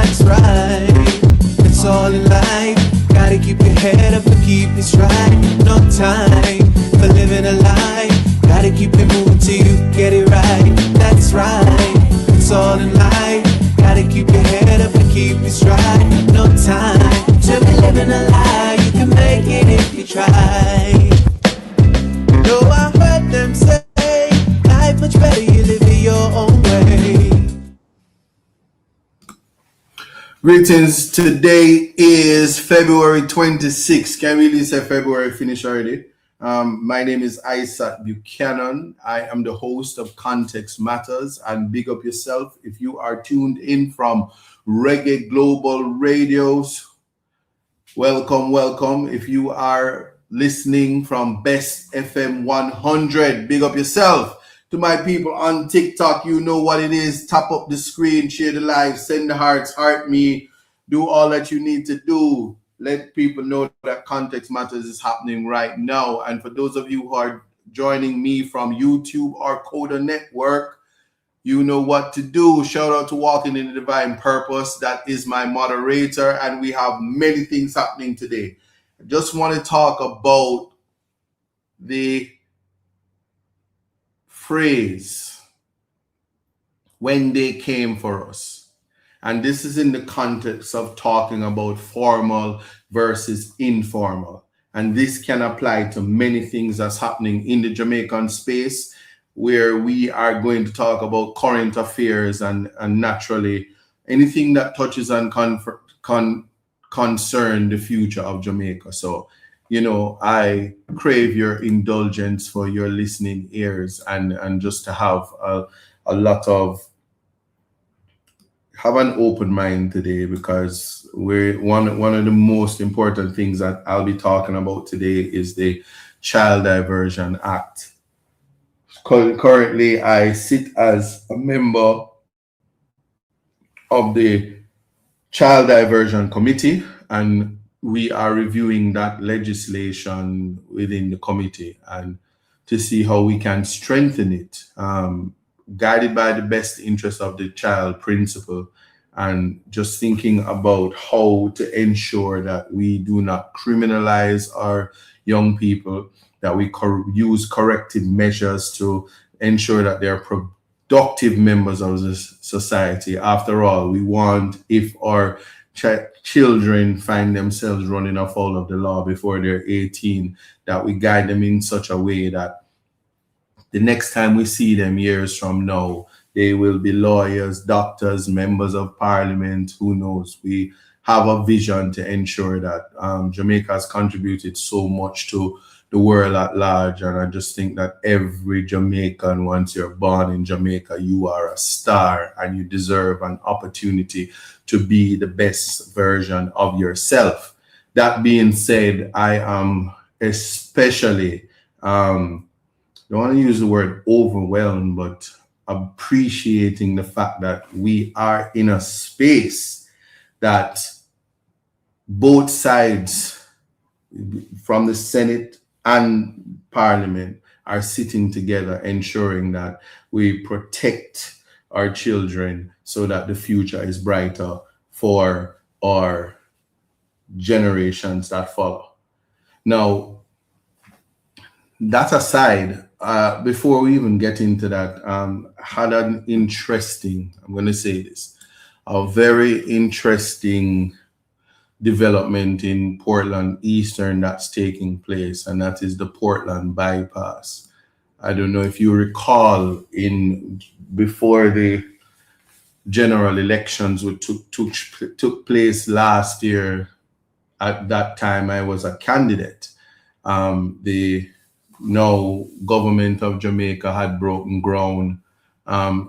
that's right. It's all in life. Gotta keep your head up and keep it straight. No time for living a lie. Gotta keep it moving till you get it right. That's right. It's all in life. Gotta keep your head up and keep it straight. No time to be living a lie. You can make it if you try. No, I heard them say life much better you live it your own way. Greetings. Today is February 26th. Can we really say February finish already? My name is Isaac Buchanan. I am the host of Context Matters, and big up yourself if you are tuned in from Reggae Global Radios. Welcome, welcome. If you are listening from Best FM 100, big up yourself. To my people on TikTok, you know what it is. Tap up the screen, share the live, send the hearts, heart me, do all that you need to do. Let people know that Context Matters is happening right now. And for those of you who are joining me from YouTube or Coda Network, you know what to do. Shout out to Walking in the Divine Purpose. That is my moderator, and we have many things happening today. I just want to talk about the phrase, when they came for us. And this is in the context of talking about formal versus informal. And this can apply to many things that's happening in the Jamaican space, where we are going to talk about current affairs and naturally anything that touches on concern the future of Jamaica. So, you know, I crave your indulgence for your listening ears and just to have a lot of, have an open mind today, because we're one of the most important things that I'll be talking about today is the Child Diversion Act. Currently, I sit as a member of the Child Diversion Committee, and we are reviewing that legislation within the committee and to see how we can strengthen it, guided by the best interest of the child principle, and just thinking about how to ensure that we do not criminalize our young people, that we use corrective measures to ensure that they are productive members of the society. After all, we want, if our children find themselves running afoul of the law before they're 18, that we guide them in such a way that the next time we see them years from now, they will be lawyers, doctors, members of parliament, who knows. We have a vision to ensure that Jamaica has contributed so much to the world at large. And I just think that every Jamaican, once you're born in Jamaica, you are a star and you deserve an opportunity to be the best version of yourself. That being said, I am especially, don't want to use the word overwhelmed, but appreciating the fact that we are in a space that both sides from the Senate and Parliament are sitting together, ensuring that we protect our children so that the future is brighter for our generations that follow. Now, that aside, before we even get into that, had an interesting, I'm going to say this, a very interesting development in Portland Eastern that's taking place, and that is the Portland bypass. I don't know if you recall, before the general elections took place last year. At that time, I was a candidate. The now government of Jamaica had broken ground,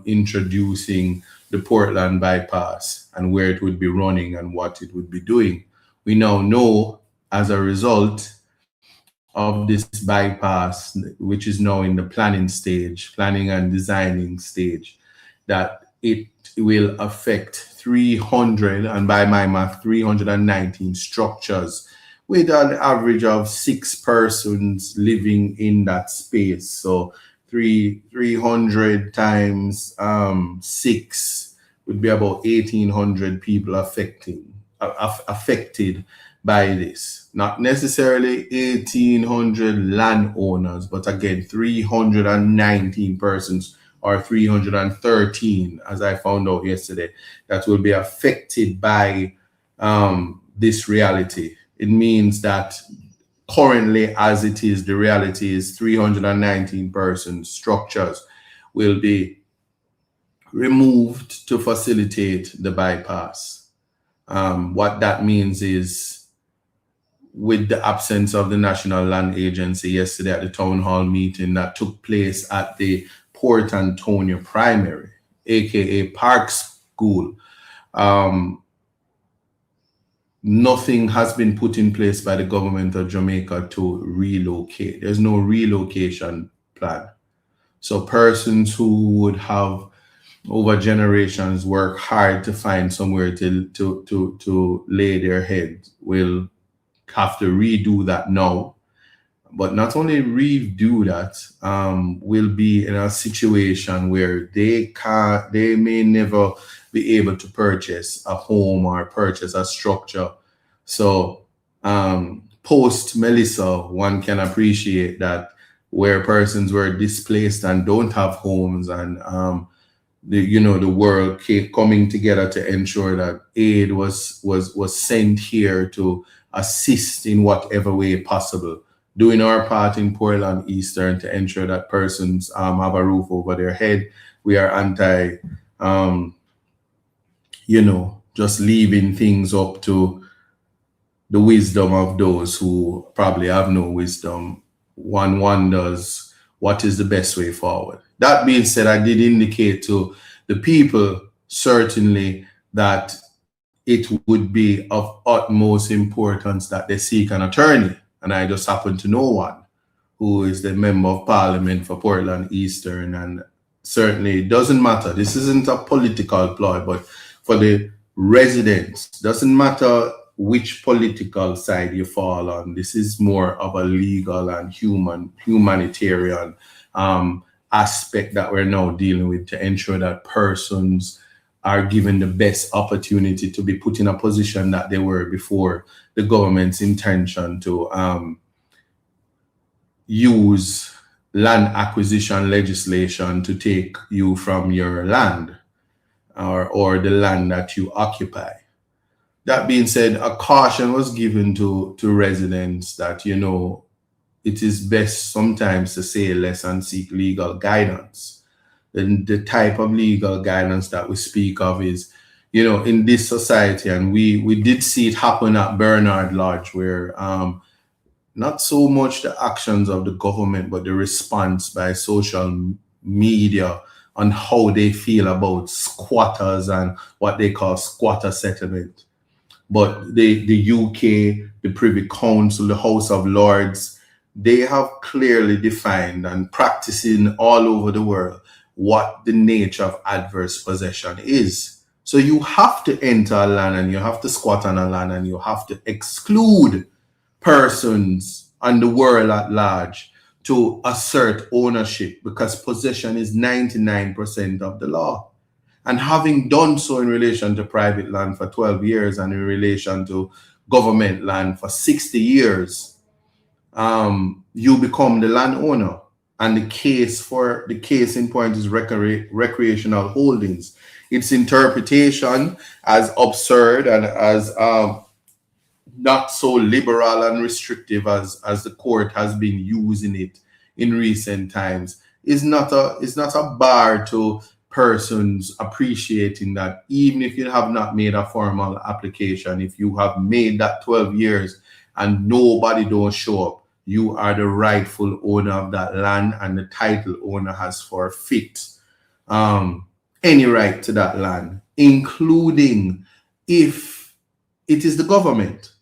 introducing the Portland bypass and where it would be running and what it would be doing. We now know, as a result of this bypass, which is now in the planning and designing stage, that it will affect 300, and by my math, 319 structures with an average of 6 persons living in that space. So 300 times 6 would be about 1,800 people affected by this. Not necessarily 1,800 landowners, but again, 319 persons or 313, as I found out yesterday, that will be affected by this reality. It means that currently, as it is, the reality is 319 persons, structures will be removed to facilitate the bypass. What that means is, with the absence of the National Land Agency yesterday at the town hall meeting that took place at the Port Antonio Primary, aka Park School, nothing has been put in place by the government of Jamaica to relocate. There's no relocation plan. So persons who would have over generations work hard to find somewhere to lay their head will have to redo that now. But not only redo that, will be in a situation where they may never be able to purchase a home or purchase a structure. So post Melissa, one can appreciate that where persons were displaced and don't have homes, and the world kept coming together to ensure that aid was sent here to assist in whatever way possible, doing our part in Portland Eastern to ensure that persons have a roof over their head. We are anti, just leaving things up to the wisdom of those who probably have no wisdom. One wonders what is the best way forward. That being said, I did indicate to the people certainly that it would be of utmost importance that they seek an attorney. And I just happen to know one who is the member of parliament for Portland Eastern. And certainly it doesn't matter. This isn't a political ploy, but for the residents, doesn't matter which political side you fall on. This is more of a legal and humanitarian aspect that we're now dealing with to ensure that persons are given the best opportunity to be put in a position that they were before the government's intention to use land acquisition legislation to take you from your land or the land that you occupy. That being said, a caution was given to residents that, it is best sometimes to say less and seek legal guidance. The type of legal guidance that we speak of is, in this society, and we did see it happen at Bernard Lodge, where not so much the actions of the government, but the response by social media on how they feel about squatters and what they call squatter settlement. But the UK, the Privy Council, the House of Lords, they have clearly defined and practicing all over the world what the nature of adverse possession is. So you have to enter a land and you have to squat on a land and you have to exclude persons and the world at large to assert ownership, because possession is 99% of the law. And having done so in relation to private land for 12 years and in relation to government land for 60 years, you become the landowner. And the case in point is recreational holdings. Its interpretation as absurd and as not so liberal and restrictive as the court has been using it in recent times is not a bar to persons appreciating that even if you have not made a formal application, if you have made that 12 years and nobody don't show up, you are the rightful owner of that land, and the title owner has forfeit any right to that land, including if it is the government.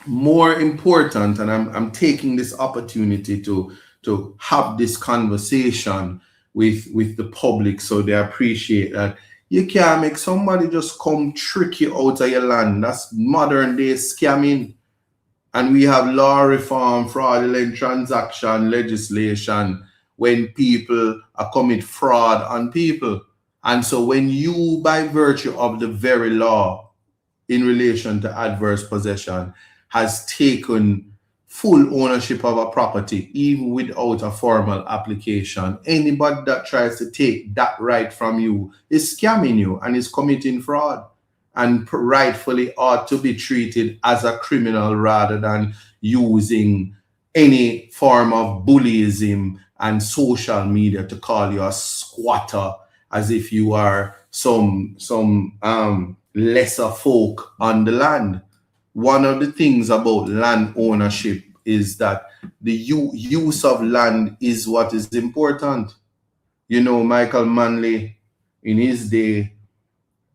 More important, and I'm taking this opportunity to have this conversation with the public so they appreciate that you can't make somebody just come trick you out of your land. That's modern day scamming. And we have law reform, fraudulent transaction legislation when people commit fraud on people. And so when you, by virtue of the very law in relation to adverse possession, has taken full ownership of a property, even without a formal application, anybody that tries to take that right from you is scamming you and is committing fraud, and rightfully ought to be treated as a criminal rather than using any form of bullyism and social media to call you a squatter, as if you are some lesser folk on the land. One of the things about land ownership is that the use of land is what is important. You know, Michael Manley in his day,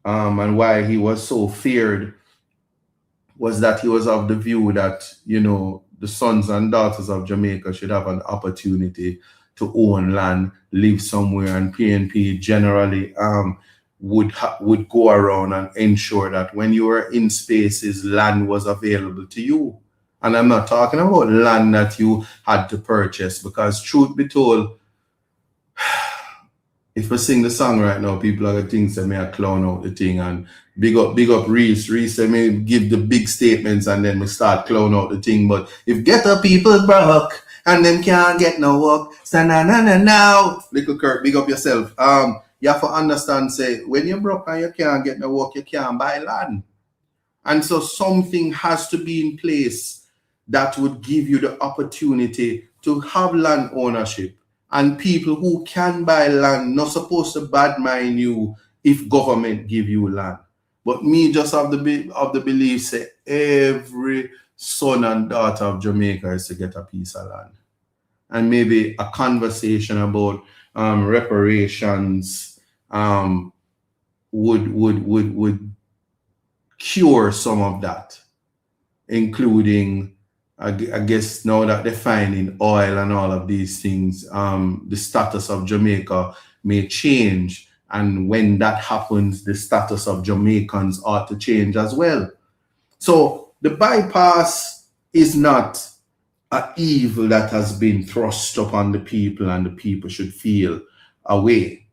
and why he was so feared was that he was of the view that, you know, the sons and daughters of Jamaica should have an opportunity to own land, live somewhere, and PNP generally would go around and ensure that when you were in spaces, land was available to you. And I'm not talking about land that you had to purchase, because truth be told, if I sing the song right now, people are gonna think that me I clown out the thing, and big up Reese. Reese say me give the big statements and then we start clown out the thing. But if ghetto people broke and them can't get no work, stand na now. Little Kirk, big up yourself. You have to understand, say, when you're broke and you can't get no work, you can't buy land. And so something has to be in place that would give you the opportunity to have land ownership. And people who can buy land not supposed to badmine you if government give you land. But me just have the belief, say, every son and daughter of Jamaica is to get a piece of land. And maybe a conversation about reparations would cure some of that, including, I guess, now that they're finding oil and all of these things, the status of Jamaica may change. And when that happens, the status of Jamaicans ought to change as well. So the bypass is not an evil that has been thrust upon the people and the people should feel away.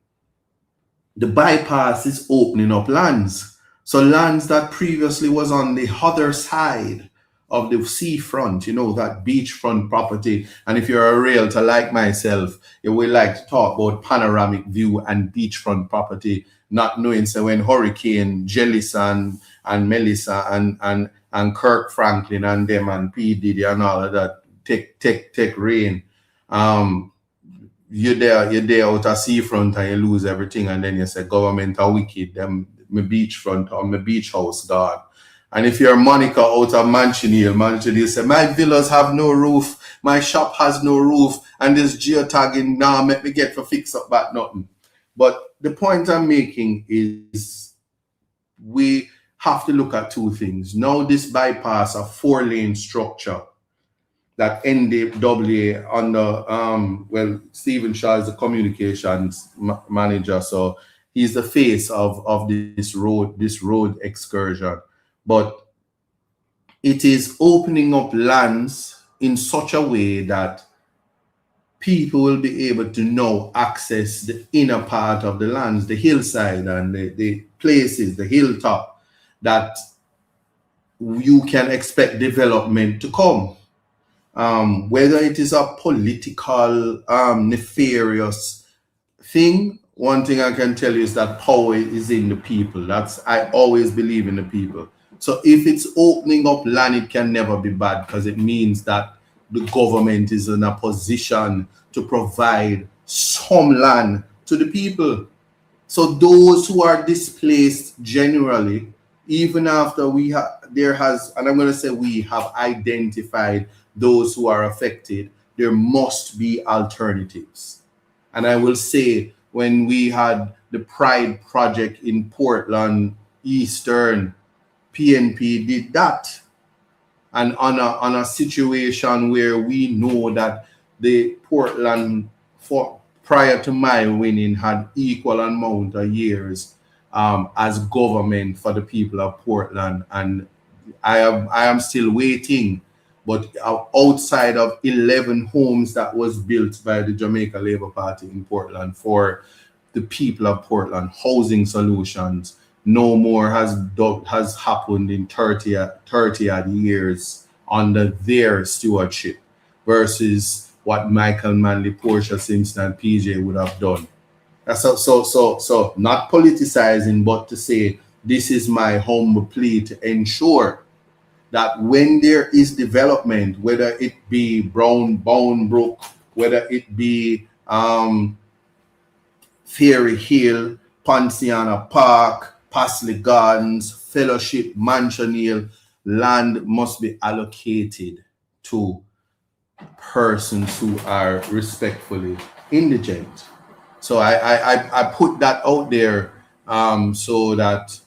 The bypass is opening up lands. So lands that previously was on the other side of the seafront, you know, that beachfront property. And if you're a realtor like myself, you will like to talk about panoramic view and beachfront property, not knowing, so when Hurricane Jellison and Melissa and Kirk Franklin and them and P. Diddy and all of that take rain, you're there out of seafront and you lose everything, and then you say government are wicked, them my beachfront or my beach house God. And if you're Monica out of Mansion Hill say my villas have no roof, my shop has no roof, and this geotagging now make me get for fix up that nothing. But the point I'm making is we have to look at two things. Now this bypass a 4-lane structure that NWA under Stephen Shaw is the communications manager, so he's the face of this road excursion. But it is opening up lands in such a way that people will be able to now access the inner part of the lands, the hillside and the places, the hilltop, that you can expect development to come. Whether it is a political nefarious thing, one thing I can tell you is that power is in the people. I always believe in the people. So if it's opening up land, it can never be bad, because it means that the government is in a position to provide some land to the people. So those who are displaced generally, even after we have identified those who are affected, there must be alternatives. And I will say, when we had the Pride Project in Portland Eastern, PNP did that. And on a situation where we know that the Portland, prior to my winning, had equal amount of years as government for the people of Portland. And I am still waiting. But outside of 11 homes that was built by the Jamaica Labour Party in Portland for the people of Portland. Housing solutions no more has happened in 30 odd years under their stewardship versus what Michael Manley, Portia Simpson, and PJ would have done. So not politicizing, but to say this is my humble plea to ensure that when there is development, whether it be Bone Brook, whether it be Fairy Hill, Ponciana Park, Pasley Gardens, Fellowship, Mansion Hill, land must be allocated to persons who are respectfully indigent. So I put that out there so that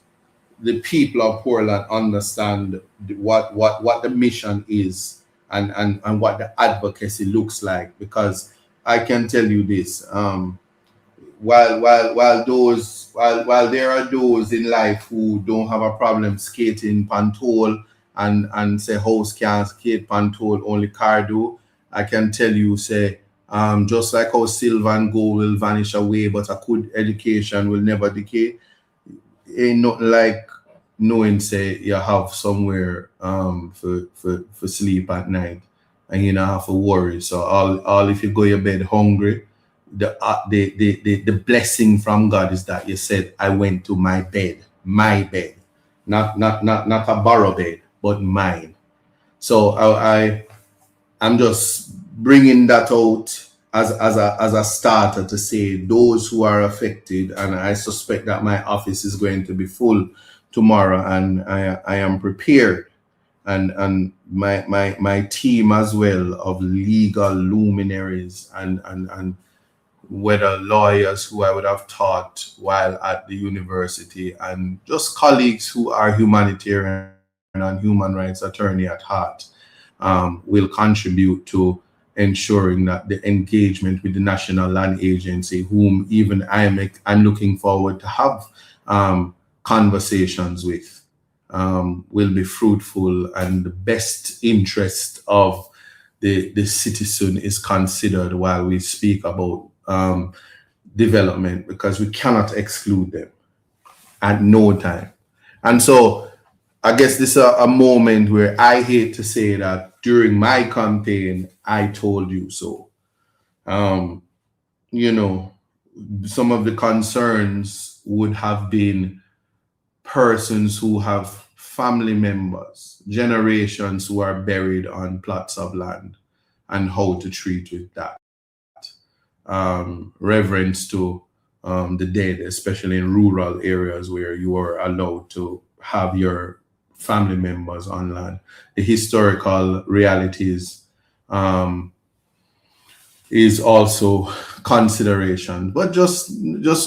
the people of Portland understand what the mission is and what the advocacy looks like. Because I can tell you this, while there are those in life who don't have a problem skating pantole and say house can't skate pantole, only car do, I can tell you, say, just like how silver and gold will vanish away, but a good education will never decay. Ain't nothing like knowing, say, you have somewhere for sleep at night and you don't have to worry. So all if you go your bed hungry, the blessing from God is that you said, I went to my bed, not a borrow bed, but mine. So I'm just bringing that out as a starter to say those who are affected, and I suspect that my office is going to be full tomorrow, and I am prepared, and my team as well of legal luminaries and whether lawyers who I would have taught while at the university, and just colleagues who are humanitarian and human rights attorney at heart, will contribute to ensuring that the engagement with the National Land Agency, whom even I'm looking forward to have conversations with, will be fruitful, and the best interest of the citizen is considered while we speak about development, because we cannot exclude them at no time. And so I guess this is a moment where I hate to say that during my campaign, I told you so. You know, some of the concerns would have been persons who have family members, generations who are buried on plots of land, and how to treat with that. Reverence to the dead, especially in rural areas where you are allowed to have your family members on land. The historical realities is also consideration, but just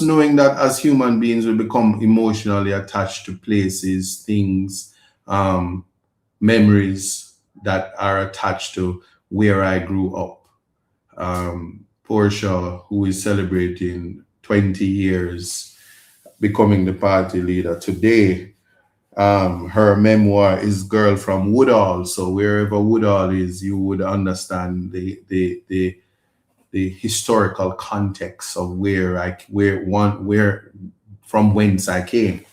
knowing that as human beings we become emotionally attached to places, things, memories that are attached to where I grew up. Portia, who is celebrating 20 years becoming the party leader today, her memoir is Girl from Woodall. So wherever Woodall is, you would understand the historical context of where from whence I came.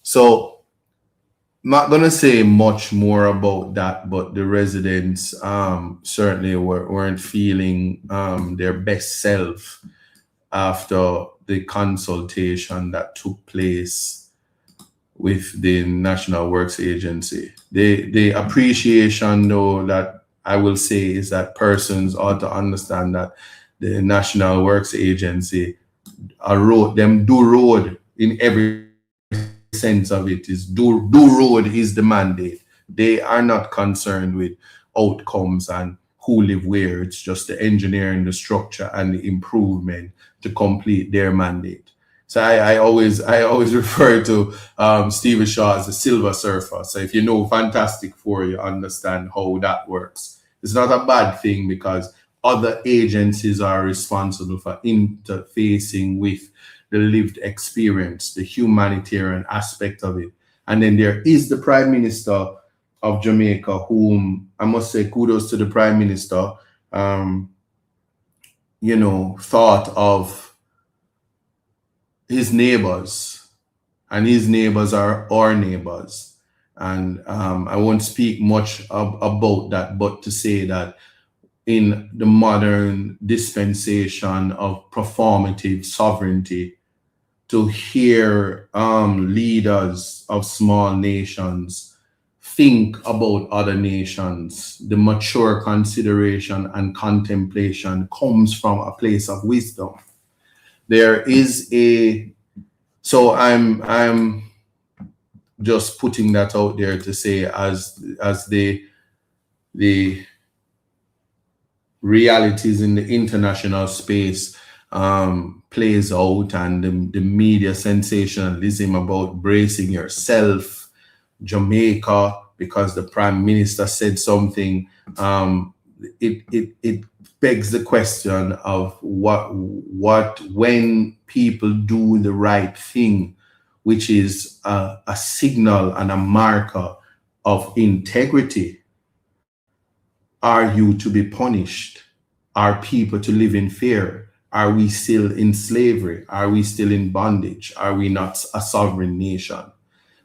So I'm not gonna say much more about that, but the residents certainly weren't feeling their best self after the consultation that took place with the National Works Agency. The appreciation, though, that I will say is that persons ought to understand that the National Works Agency do road in every sense of it. Is do road is the mandate. They are not concerned with outcomes and who live where. It's just the engineering, the structure, and the improvement to complete their mandate. So I always refer to Stephen Shaw as the Silver Surfer. So if you know Fantastic Four, you understand how that works. It's not a bad thing, because other agencies are responsible for interfacing with the lived experience, the humanitarian aspect of it. And then there is the Prime Minister of Jamaica, whom I must say kudos to the Prime Minister, thought of his neighbors, and his neighbors are our neighbors. And I won't speak much about that, but to say that in the modern dispensation of performative sovereignty, to hear leaders of small nations think about other nations, the mature consideration and contemplation comes from a place of wisdom. There is a, so I'm just putting that out there to say, as the realities in the international space plays out, and the media sensationalism about bracing yourself, Jamaica, because the prime minister said something, it begs the question of what when people do the right thing, which is a signal and a marker of integrity, are you to be punished? Are people to live in fear? Are we still in slavery? Are we still in bondage? Are we not a sovereign nation?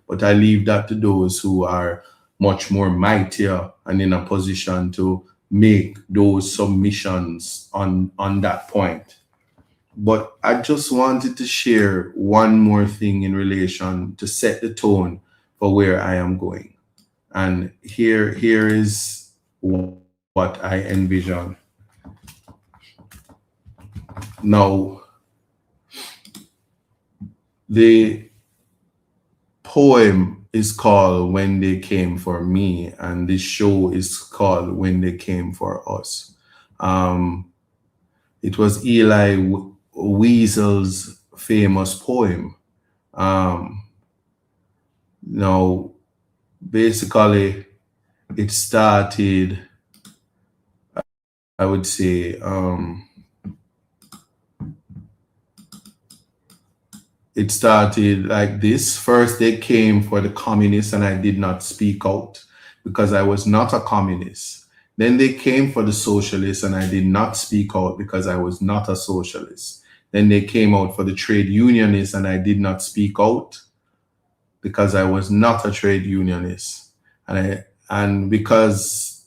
But I leave that to those who are much more mightier and in a position to make those submissions on that point. But I just wanted to share one more thing in relation to set the tone for where I am going. And here is what I envision. Now, the poem is called When They Came for Me, and this show is called When They Came for Us. It was Eli Wiesel's famous poem. Now, basically, it started, I would say, it started like this. First, they came for the communists, and I did not speak out because I was not a communist. Then they came for the socialists, and I did not speak out because I was not a socialist. Then they came out for the trade unionists, and I did not speak out because I was not a trade unionist. And because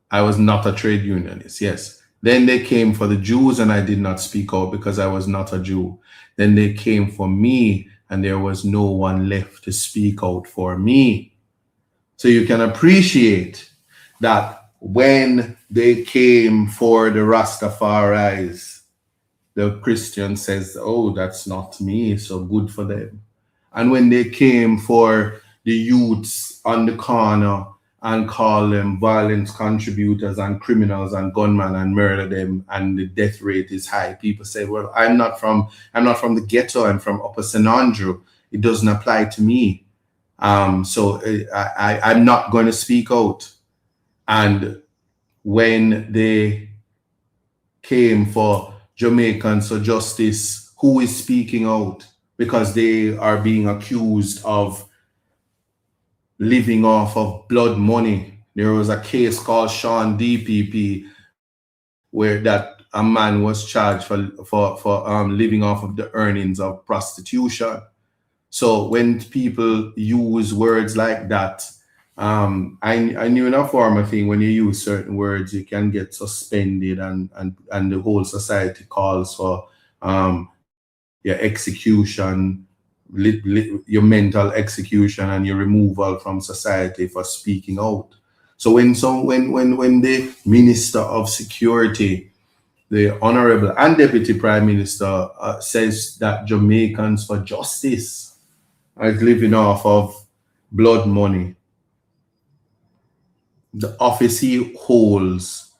I was not a trade unionist, yes. Then they came for the Jews, and I did not speak out because I was not a Jew. Then they came for me, and there was no one left to speak out for me. So you can appreciate that when they came for the Rastafaris, the Christian says, oh, that's not me, so good for them. And when they came for the youths on the corner and call them violence contributors and criminals and gunmen and murder them, and the death rate is high, people say, well, I'm not from the ghetto, I'm from Upper St. Andrew. It doesn't apply to me. So I'm not going to speak out. And when they came for Jamaicans for justice, who is speaking out? Because they are being accused of living off of blood money. There was a case called Sean DPP where that a man was charged for living off of the earnings of prostitution. So when people use words like that, I knew in a former thing, when you use certain words, you can get suspended, and the whole society calls for your execution, your mental execution, and your removal from society for speaking out. So when the Minister of Security, the Honorable and Deputy Prime Minister says that Jamaicans for justice are living off of blood money, the office he holds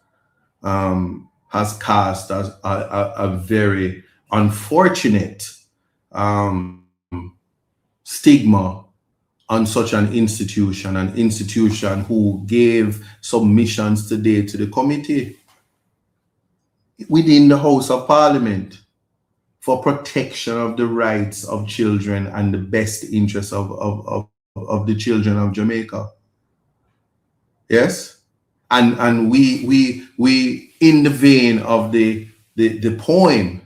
has cast a very unfortunate stigma on such an institution who gave submissions today to the committee within the House of Parliament for protection of the rights of children and the best interests of the children of Jamaica. Yes? And we in the vein of the poem,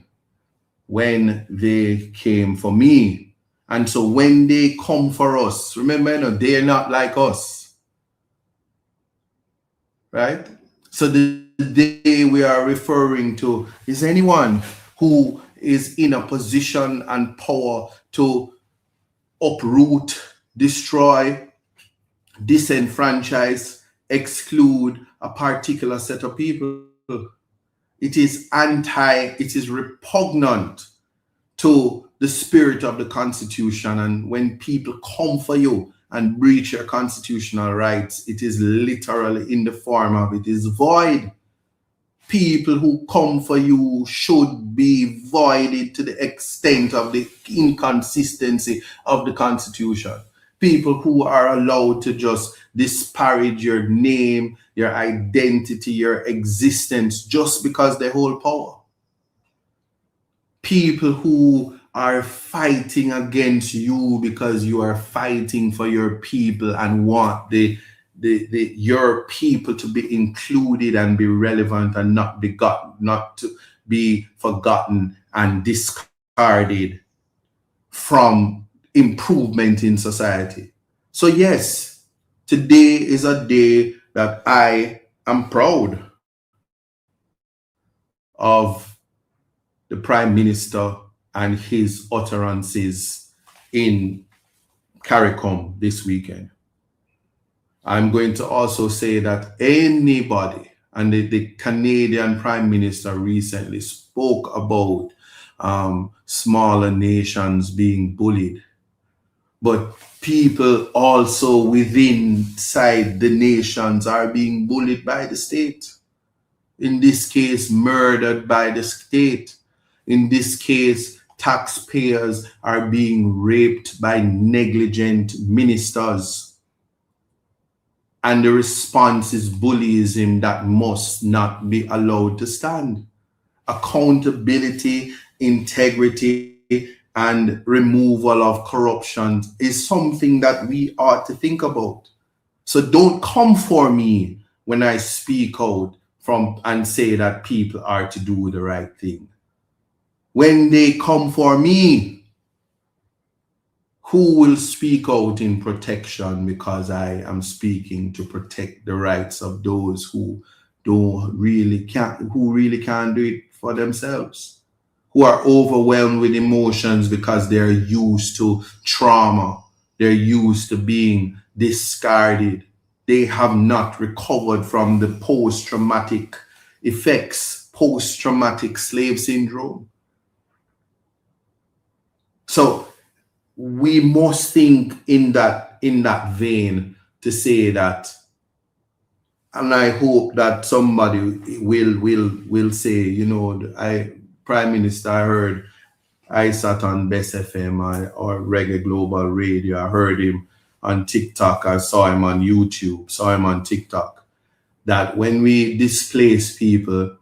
when they came for me. And so when they come for us, remember, they're not like us, right? So the day we are referring to is anyone who is in a position and power to uproot, destroy, disenfranchise, exclude a particular set of people. It is repugnant to the spirit of the Constitution. And when people come for you and breach your constitutional rights, it is literally in the form of it is void. People who come for you should be voided to the extent of the inconsistency of the Constitution. People who are allowed to just disparage your name, your identity, your existence just because they hold power. People who are fighting against you because you are fighting for your people and want your people to be included and be relevant and not to be forgotten and discarded from improvement in society. So yes, today is a day that I am proud of the Prime Minister and his utterances in CARICOM this weekend. I'm going to also say that anybody, and the Canadian Prime Minister recently spoke about smaller nations being bullied, but people also within inside the nations are being bullied by the state. In this case, murdered by the state. In this case, taxpayers are being raped by negligent ministers. And the response is bullyism that must not be allowed to stand. Accountability, integrity, and removal of corruption is something that we ought to think about. So don't come for me when I speak out and say that people are to do the right thing. When they come for me, who will speak out in protection because I am speaking to protect the rights of those who really can't do it for themselves, who are overwhelmed with emotions because they're used to trauma, they're used to being discarded. They have not recovered from the post-traumatic effects, post-traumatic slave syndrome. So we must think in that vein to say that, and I hope that somebody will say, Prime Minister, I heard I sat on Best FM or Reggae Global Radio. I heard him on TikTok. I saw him on YouTube, saw him on TikTok. That when we displace people,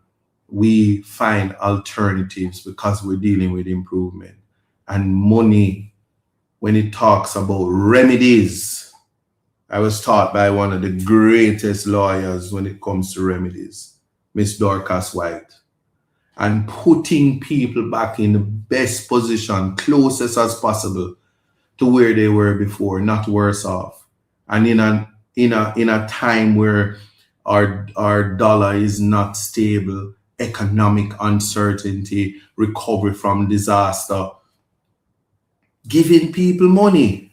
we find alternatives because we're dealing with improvement. And money, when it talks about remedies, I was taught by one of the greatest lawyers when it comes to remedies, Miss Dorcas White. And putting people back in the best position, closest as possible to where they were before, not worse off. And in a time where our dollar is not stable, economic uncertainty, recovery from disaster, giving people money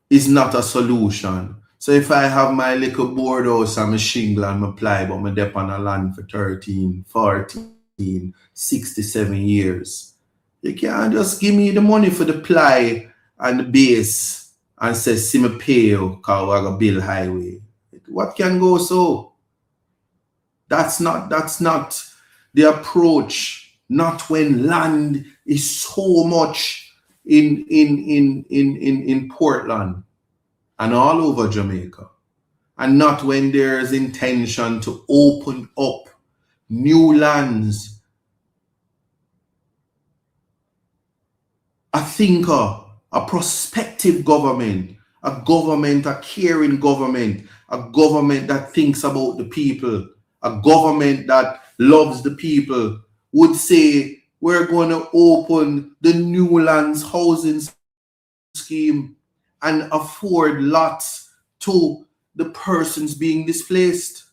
is not a solution. So if I have my little board house and my shingle and my ply, but my dep on a land for 13, 14, 67 years, you can't just give me the money for the ply and the base and say, see me pay you because I got build highway. What can go so? That's not the approach. Not when land is so much in Portland and all over Jamaica, and not when there's intention to open up new lands. A thinker, a prospective government, a caring government, a government that thinks about the people, a government that loves the people would say We're going to open the new lands housing scheme and afford lots to the persons being displaced,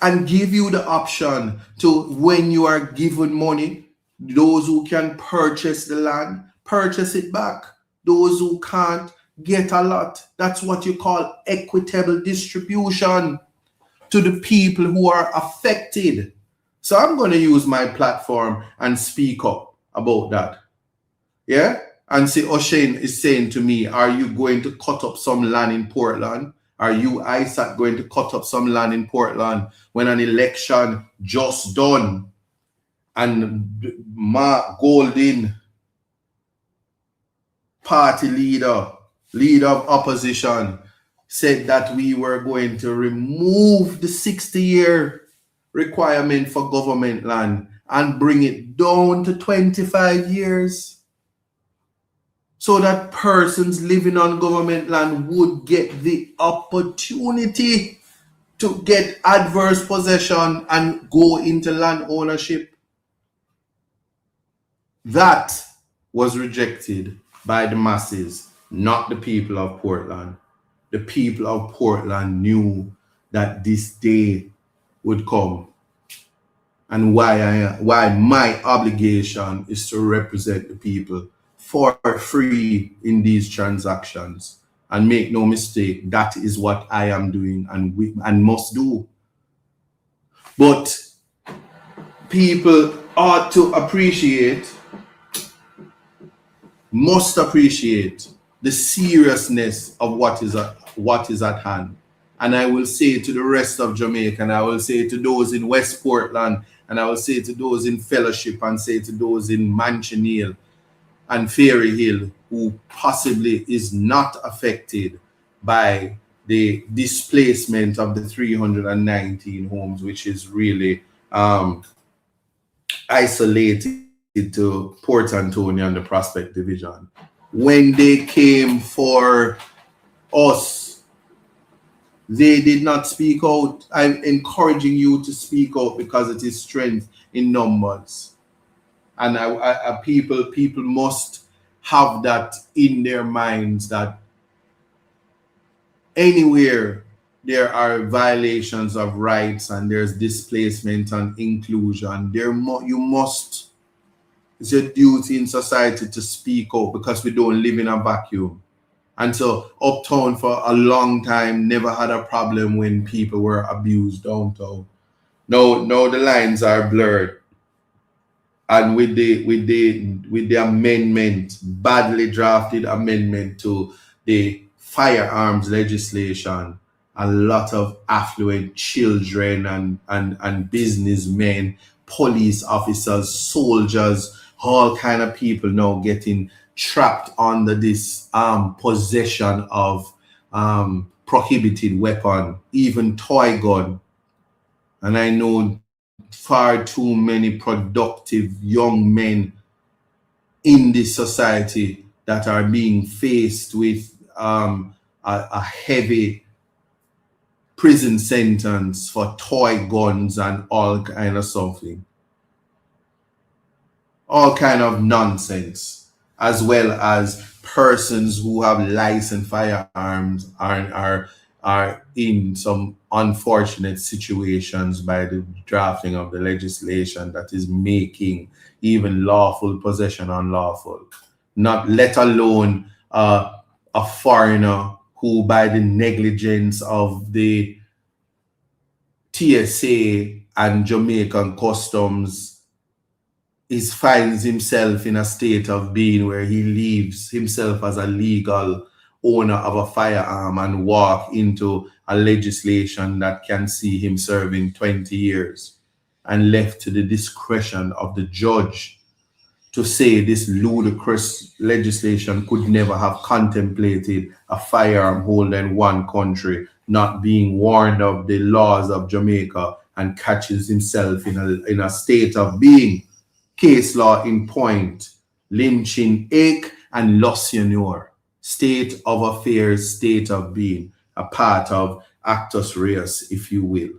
and give you the option to, when you are given money, those who can purchase the land, purchase it back. Those who can't, get a lot. That's what you call equitable distribution to the people who are affected. So I'm going to use my platform and speak up about that. Yeah? And say, O'Shane is saying to me, are you going to cut up some land in Portland? Are you, ISAT, going to cut up some land in Portland when an election just done and Mark Golding, party leader of opposition, said that we were going to remove the 60-year requirement for government land and bring it down to 25 years? So that persons living on government land would get the opportunity to get adverse possession and go into land ownership. That was rejected by the masses, not the people of Portland. The people of Portland knew that this day would come, and why my obligation is to represent the people for free in these transactions. And make no mistake, that is what I am doing and must do. But people ought to must appreciate the seriousness of what is at hand. And I will say to the rest of Jamaica, and I will say to those in West Portland, and I will say to those in Fellowship, and say to those in Mansion Hill and Fairy Hill, who possibly is not affected by the displacement of the 319 homes, which is really isolated to Port Antonio and the Prospect Division. When they came for us, they did not speak out. I'm encouraging you to speak out, because it is strength in numbers. And people must have that in their minds, that anywhere there are violations of rights and there's displacement and inclusion, it's your duty in society to speak out, because we don't live in a vacuum. And so Uptown for a long time never had a problem when people were abused downtown. Now the lines are blurred. And with the amendment, badly drafted amendment to the firearms legislation, a lot of affluent children and businessmen, police officers, soldiers, all kind of people now getting trapped under this possession of prohibited weapon, even toy gun. And I know far too many productive young men in this society that are being faced with a heavy prison sentence for toy guns and all kind of something, all kind of nonsense, as well as persons who have licensed firearms are in some unfortunate situations by the drafting of the legislation that is making even lawful possession unlawful. Not let alone a foreigner who, by the negligence of the TSA and Jamaican customs, finds himself in a state of being where he leaves himself as a legal owner of a firearm and walk into a legislation that can see him serving 20 years, and left to the discretion of the judge to say this ludicrous legislation could never have contemplated a firearm holder in one country not being warned of the laws of Jamaica and catches himself in a state of being. Case law in point, lynching ache and lossianure, state of affairs, state of being, a part of actus reus, if you will.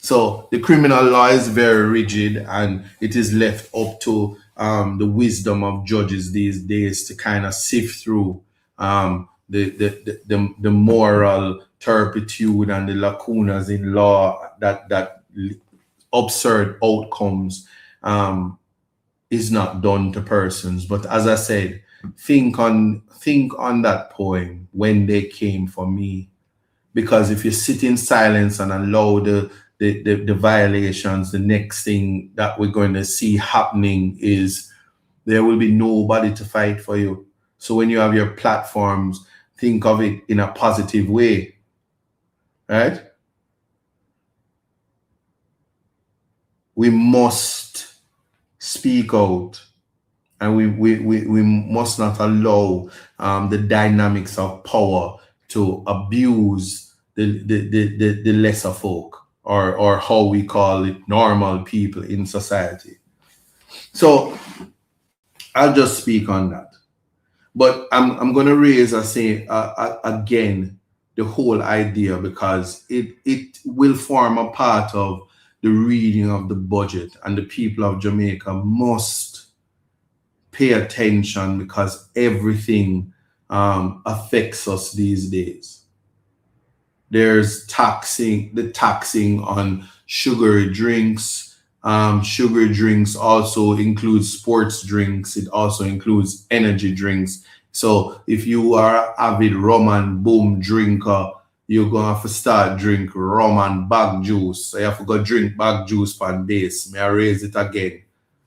So the criminal law is very rigid, and it is left up to the wisdom of judges these days to kind of sift through the moral turpitude and the lacunas in law that absurd outcomes is not done to persons. But as I said, think on that poem, when they came for me. Because if you sit in silence and allow the violations, the next thing that we're going to see happening is there will be nobody to fight for you. So when you have your platforms, think of it in a positive way, right? We must speak out, and we must not allow the dynamics of power to abuse the lesser folk, or how we call it, normal people in society. So I'll just speak on that. But I'm going to raise, again, the whole idea, because it will form a part of the reading of the budget, and the people of Jamaica must pay attention, because everything affects us these days. There's the taxing on sugary drinks. Sugar drinks also includes sports drinks. It also includes energy drinks. So if you are an avid rum and boom drinker, you're going to have to start drink rum and bag juice. So you have to go drink bag juice pan base. May I raise it again?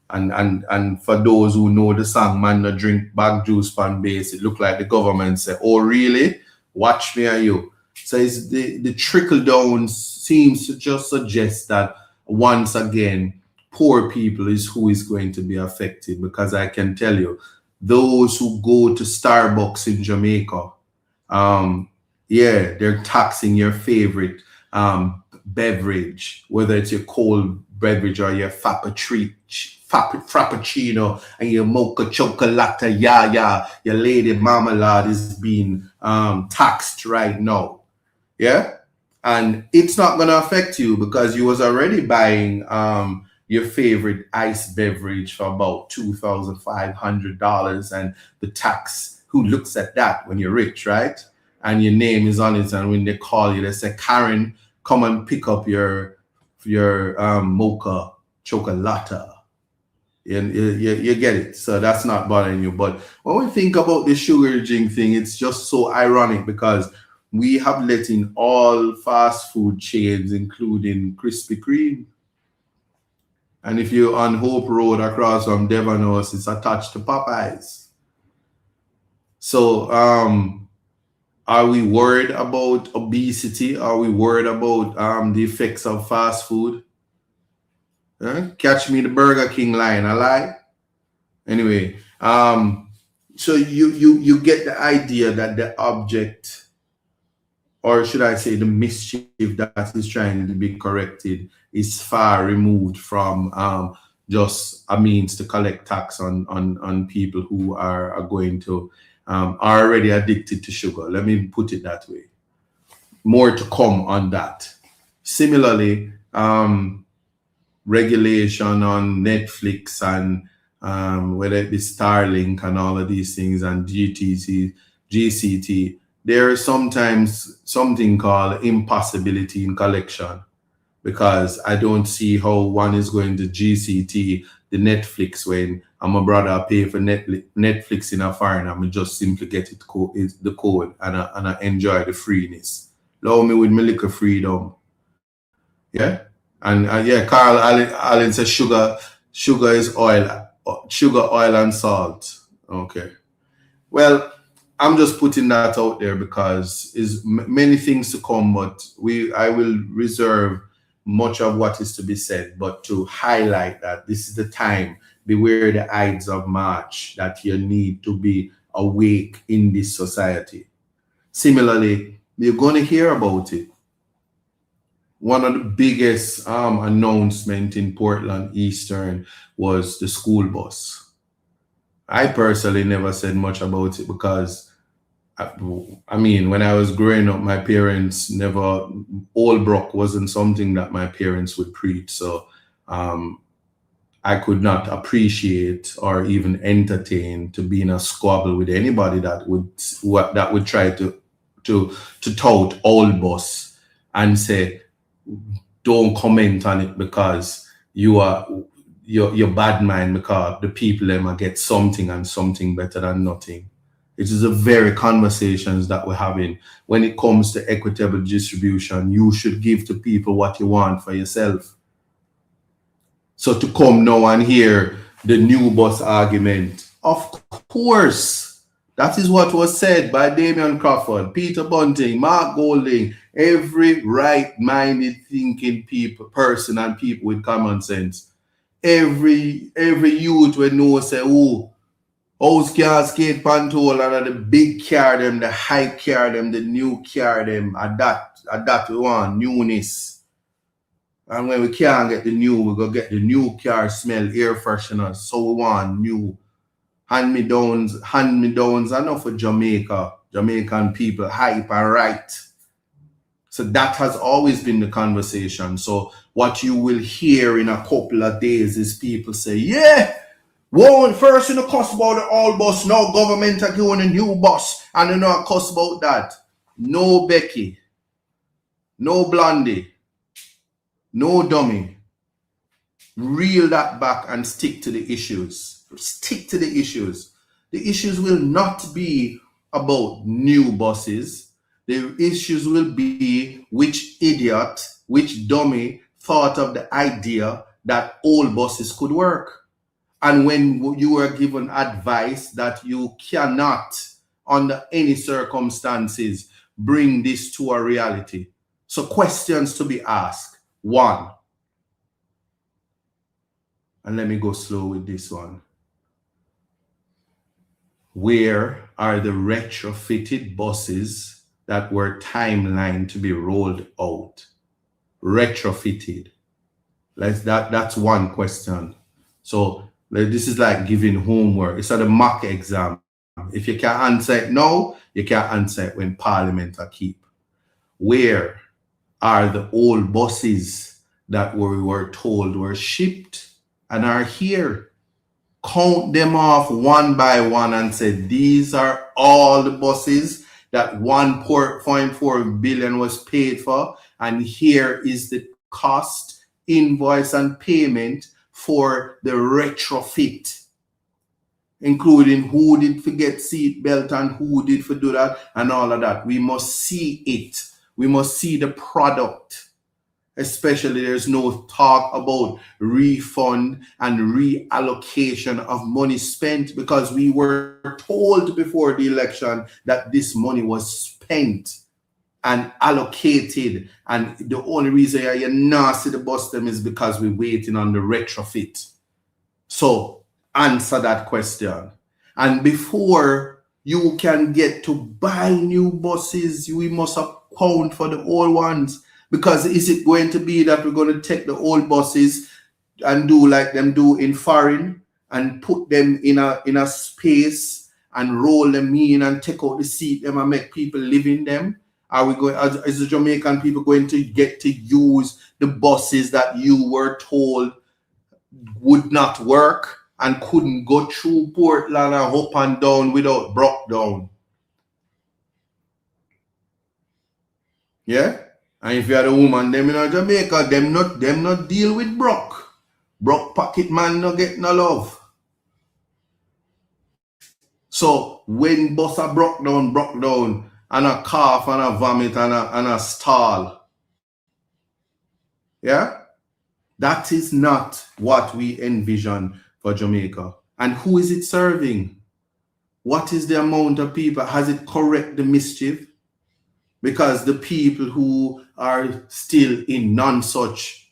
And for those who know the song, man, no drink bag juice pan base, it look like the government say, oh, really? Watch me and you. So it's the trickle down seems to just suggest that once again, poor people is who is going to be affected, because I can tell you, those who go to Starbucks in Jamaica, they're taxing your favorite beverage, whether it's your cold beverage or your frappuccino and your mocha chocolate, your lady marmalade is being taxed right now. Yeah. And it's not going to affect you, because you was already buying your favorite ice beverage for about $2,500, and the tax, who looks at that when you're rich, right? And your name is on it, and when they call you, they say, Karen, come and pick up your mocha chocolata. You get it. So that's not bothering you. But when we think about the sugar drink thing, it's just so ironic, because we have let in all fast food chains, including Krispy Kreme. And if you're on Hope Road across from Devon House, it's attached to Popeyes. So are we worried about obesity? Are we worried about the effects of fast food? Catch me the Burger King line, I lie. Anyway, so you get the idea that the object, or should I say the mischief that is trying to be corrected, is far removed from just a means to collect tax on people who are going to are already addicted to sugar. Let me put it that way. More to come on that. Similarly, regulation on Netflix and whether it be Starlink and all of these things, and GCT, there is sometimes something called impossibility in collection, because I don't see how one is going to GCT the Netflix when I'm a brother pay for Netflix in a foreign. I'm just simply get the code and I enjoy the freeness. Allow me with my little freedom. Yeah. And Carl Allen says sugar is oil, and salt. Okay. Well, I'm just putting that out there because is many things to come, but I will reserve much of what is to be said, but to highlight that this is the time, beware the Ides of March, that you need to be awake in this society. Similarly, you're going to hear about it. One of the biggest announcement in Portland Eastern was the school bus. I personally never said much about it because I mean, when I was growing up, my parents never, all Brock wasn't something that my parents would preach. So I could not appreciate or even entertain to be in a squabble with anybody that would try to tout old boss and say, don't comment on it because you're bad mind, because the people them get something and something better than nothing. It is the very conversations that we're having when it comes to equitable distribution. You should give to people what you want for yourself. So to come now and hear the new bus argument, of course, that is what was said by Damian Crawford, Peter Bunting, Mark Golding, every right-minded thinking person and people with common sense. Every youth will know, say, oh, house car, skate pantol, and the big car them, the hype car them, the new car them, at that we want newness. And when we can't get the new, we go get the new car smell, air fresheners. So we want new hand-me-downs enough for Jamaican people, hype and right. So that has always been the conversation. So what you will hear in a couple of days is people say, yeah, well, first you know cuss about the old bus, now government are doing a new bus, and you know cuss about that. No Becky, no Blondie, no dummy. Reel that back and stick to the issues. Stick to the issues. The issues will not be about new buses. The issues will be which idiot, which dummy thought of the idea that old buses could work. And when you are given advice that you cannot, under any circumstances, bring this to a reality. So questions to be asked. One, and let me go slow with this one. Where are the retrofitted buses that were timelined to be rolled out? Retrofitted. That's one question. So this is like giving homework. It's like a mock exam. If you can't answer it now, you can't answer it when Parliament are keep. Where are the old buses that we were told were shipped and are here? Count them off one by one and say, these are all the buses that 1.4 billion was paid for, and here is the cost, invoice, and payment for the retrofit, including who did forget seat belt and who did for do that and all of that. We must see it. We must see the product. Especially there's no talk about refund and reallocation of money spent, because we were told before the election that this money was spent and allocated, and the only reason you're not see the bus them is because we're waiting on the retrofit. So answer that question. And before you can get to buy new buses, we must account for the old ones. Because is it going to be that we're going to take the old buses and do like them do in foreign and put them in a space and roll them in and take out the seat them and make people live in them? Are we going? Is the Jamaican people going to get to use the buses that you were told would not work and couldn't go through Portland and up and down without Brock down? Yeah. And if you're the woman, them in Jamaica, them not deal with Brock. Brock pocket man no get no love. So when bus a broke down, and a cough and a vomit and a stall. Yeah? That is not what we envision for Jamaica. And who is it serving? What is the amount of people? Has it corrected the mischief? Because the people who are still in non-such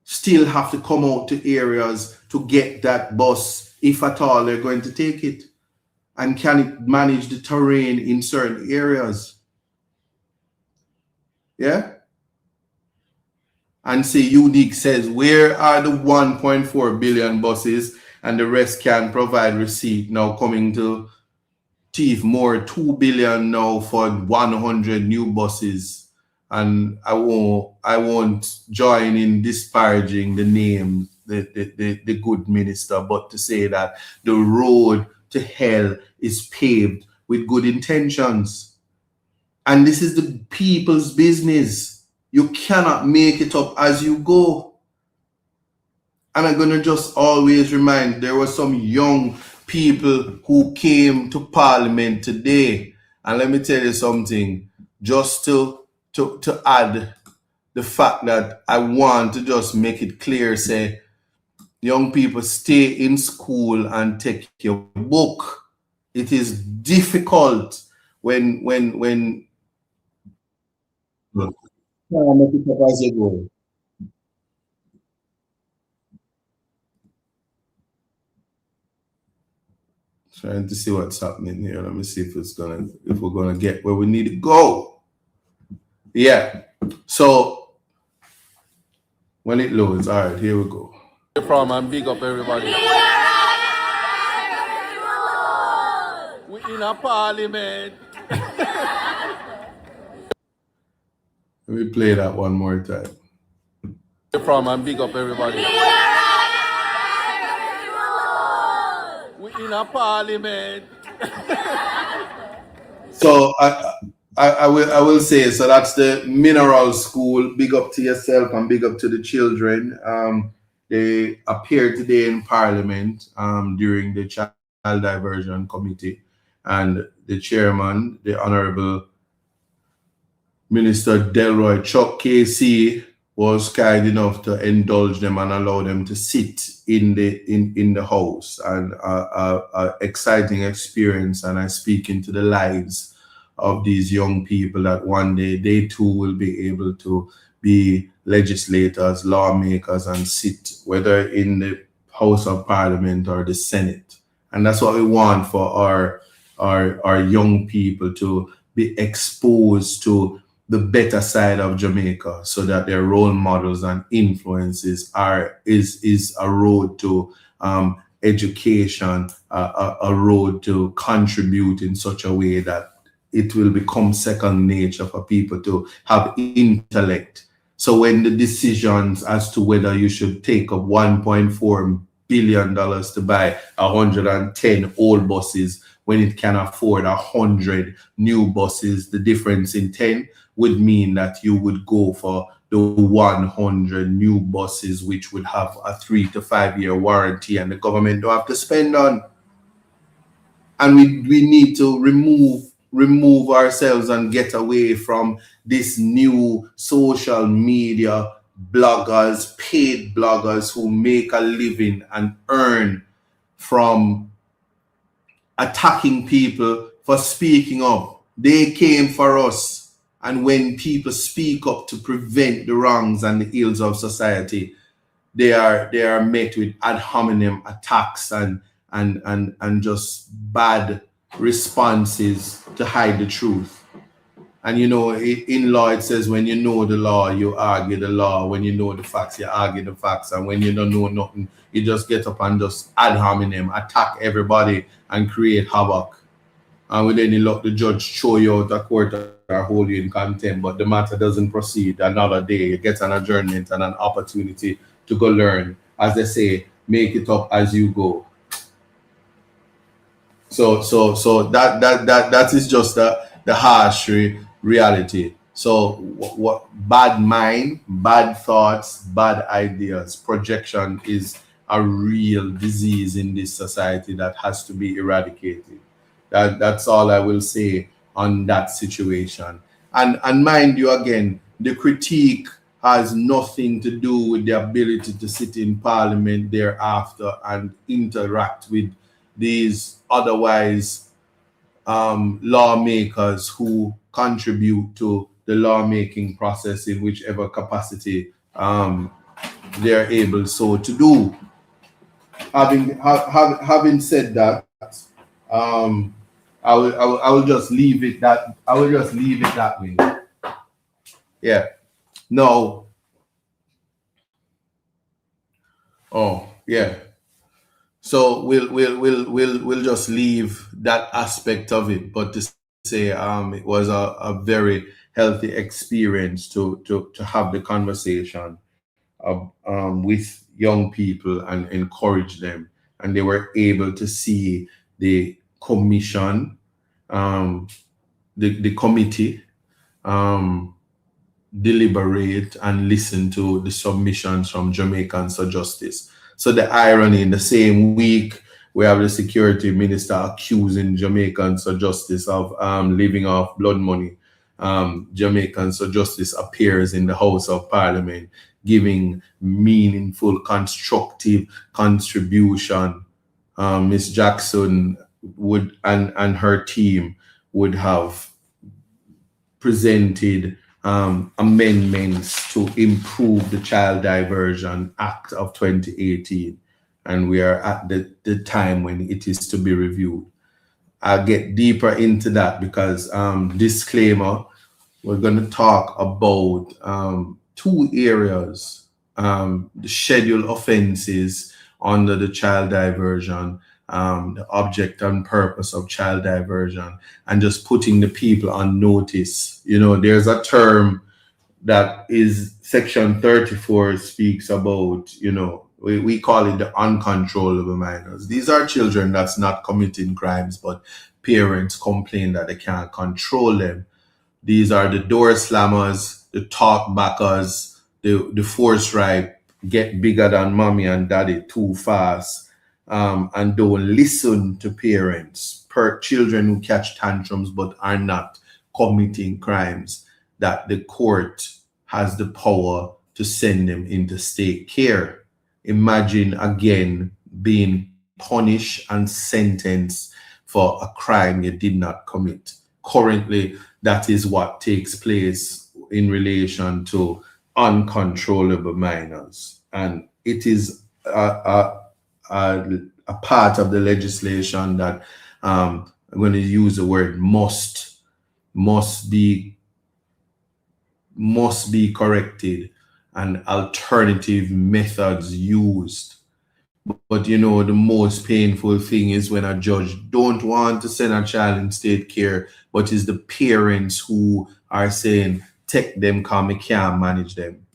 still have to come out to areas to get that bus, if at all they're going to take it. And can it manage the terrain in certain areas? Yeah? And say Unique says, where are the 1.4 billion buses and the rest can provide receipt now coming to chief more 2 billion now for 100 new buses, and I won't join in disparaging the name, the good minister, but to say that the road to hell is paved with good intentions. And this is the people's business. You cannot make it up as you go. And I'm going to just always remind, there were some young people who came to Parliament today. And let me tell you something, just to add the fact that I want to just make it clear, say, young people, stay in school and take your book. It is difficult when make it up as you go. Trying to see what's happening here. Let me see if we're gonna get where we need to go. Yeah. So when it loads, all right, here we go. From and big up everybody. We in a parliament. Let me play that one more time. From and big up everybody. We in a parliament. So I will say, so that's the Mineral School. Big up to yourself and big up to the children. They appeared today in Parliament during the Child Diversion Committee, and the chairman, the Honorable Minister Delroy Chuck KC, was kind enough to indulge them and allow them to sit in the house, and a exciting experience. And I speak into the lives of these young people that one day they too will be able to be legislators, lawmakers, and sit whether in the House of Parliament or the Senate. And that's what we want for our young people, to be exposed to the better side of Jamaica, so that their role models and influences is a road to education, a road to contribute in such a way that it will become second nature for people to have intellect. So when the decisions as to whether you should take up $1.4 billion to buy 110 old buses when it can afford 100 new buses, the difference in 10 would mean that you would go for the 100 new buses, which would have a 3 to 5 year warranty, and the government don't have to spend on. And we need to remove ourselves and get away from this new social media bloggers, paid bloggers who make a living and earn from attacking people for speaking up. They came for us. And when people speak up to prevent the wrongs and the ills of society, they are met with ad hominem attacks and just bad responses to hide the truth. And you know, in law it says, when you know the law, you argue the law. When you know the facts, you argue the facts. And when you don't know nothing, you just get up and just ad hominem attack everybody and create havoc. And with any luck, the judge throw you out of court or hold you in contempt, but the matter doesn't proceed. Another day, you get an adjournment and an opportunity to go learn. As they say, make it up as you go. So that is just the harsh reality. So what bad mind, bad thoughts, bad ideas, projection is a real disease in this society that has to be eradicated. That's all I will say on that situation. And mind you, again, the critique has nothing to do with the ability to sit in Parliament thereafter and interact with these otherwise lawmakers who contribute to the lawmaking process in whichever capacity they're able so to do. Having said that, I will just leave it that way. Yeah. No. Oh, yeah. So we'll just leave that aspect of it, but to say it was a very healthy experience to have the conversation with young people and encourage them, and they were able to see the commission, um, the committee, um, deliberate and listen to the submissions from Jamaicans for justice. So the irony, in the same week, we have the security minister accusing Jamaicans for justice of living off blood money. Jamaicans for justice appears in the House of Parliament, giving meaningful, constructive contribution. Miss Jackson would and her team would have presented amendments to improve the Child Diversion Act of 2018. And we are at the time when it is to be reviewed. I'll get deeper into that because, disclaimer, we're going to talk about two areas, the scheduled offenses under the child diversion, the object and purpose of child diversion, and just putting the people on notice. You know, there's a term that is Section 34 speaks about, you know, we call it the uncontrollable minors. These are children that's not committing crimes, but parents complain that they can't control them. These are the door slammers, the talk backers, the force right, get bigger than mommy and daddy too fast, and don't listen to parents. Children who catch tantrums but are not committing crimes, that the court has the power to send them into state care. Imagine again being punished and sentenced for a crime you did not commit. Currently, that is what takes place in relation to uncontrollable minors. And it is a part of the legislation that I'm going to use the word must be corrected and alternative methods used. But you know, the most painful thing is when a judge don't want to send a child in state care, but it's the parents who are saying, take them, come, I can't manage them.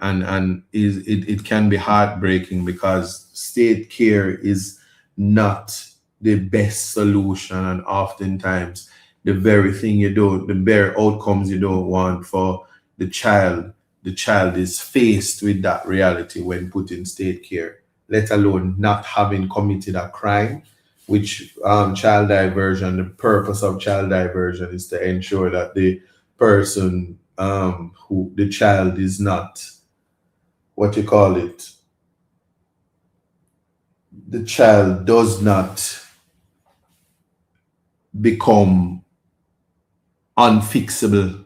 And it can be heartbreaking because state care is not the best solution, and oftentimes the very thing the bare outcomes you don't want for the child is faced with that reality when put in state care, let alone not having committed a crime, which child diversion, the purpose of child diversion is to ensure that the person, who the child is not, what you call it, the child does not become unfixable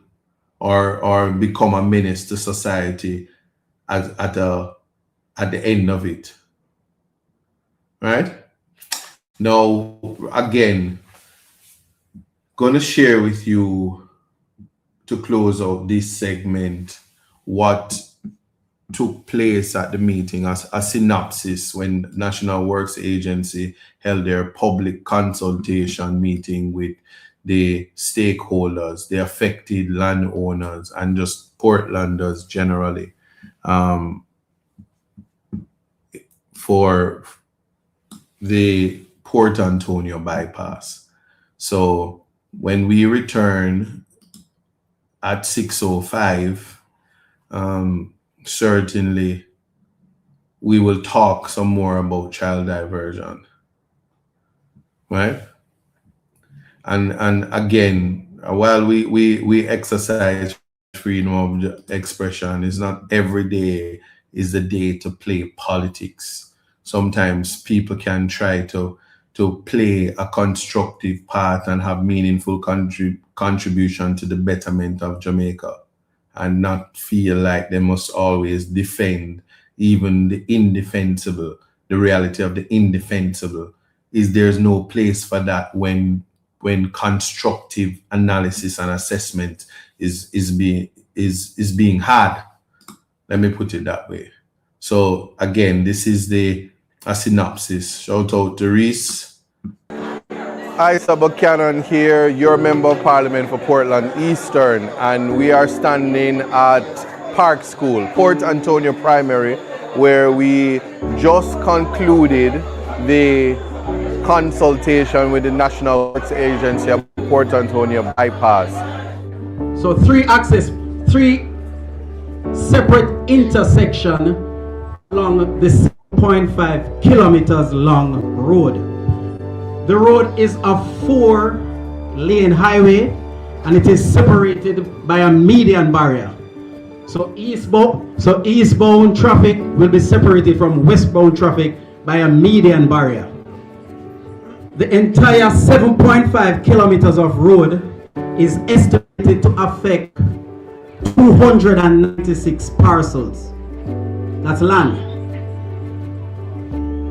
or become a menace to society at the end of it. Right? Now, again, gonna share with you to close out this segment what took place at the meeting, as a synopsis when National Works Agency held their public consultation meeting with the stakeholders, the affected landowners, and just Portlanders generally, for the Port Antonio bypass. So when we return at 6:05, certainly we will talk some more about child diversion, right? And again, while we exercise freedom of expression, it's not every day is the day to play politics. Sometimes people can try to play a constructive part and have meaningful contribution to the betterment of Jamaica, and not feel like they must always defend even the indefensible. The reality of the indefensible is there's no place for that when constructive analysis and assessment is being had. Let me put it that way. So again, this is the a synopsis. Shout out to Reese. Isa Buchanan here, your Member of Parliament for Portland Eastern, and we are standing at Park School, Port Antonio Primary, where we just concluded the consultation with the National Works Agency of Port Antonio bypass. So three separate intersections along the 6.5 kilometers long road. The road is a 4-lane highway and it is separated by a median barrier. So eastbound traffic will be separated from westbound traffic by a median barrier. The entire 7.5 kilometers of road is estimated to affect 296 parcels. That's land.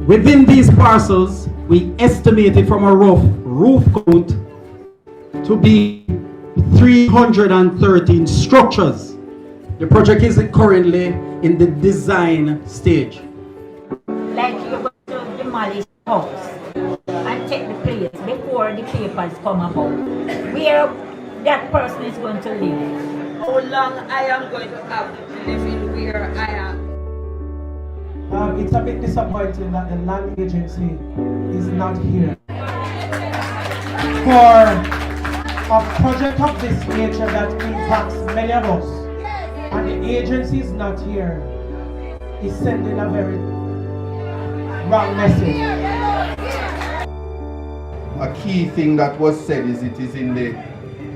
Within these parcels, we estimated from a rough roof count to be 313 structures. The project is currently in the design stage. Like you're going to demolish the house and check the place before the papers come about. Where that person is going to live. How long I am going to have to live in where I am. It's a bit disappointing that the land agency is not here. For a project of this nature that impacts many of us, and the agency is not here, is sending a very wrong message. A key thing that was said is it is in the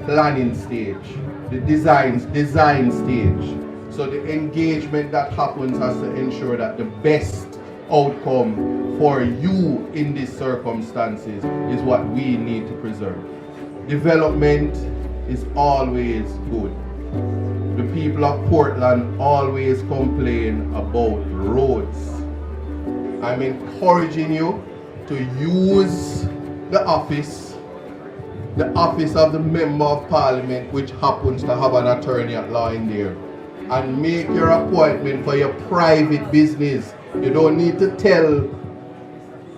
planning stage, the design stage. So the engagement that happens has to ensure that the best outcome for you in these circumstances is what we need to preserve. Development is always good. The people of Portland always complain about roads. I'm encouraging you to use the office of the Member of Parliament, which happens to have an attorney at law in there, and make your appointment for your private business. You don't need to tell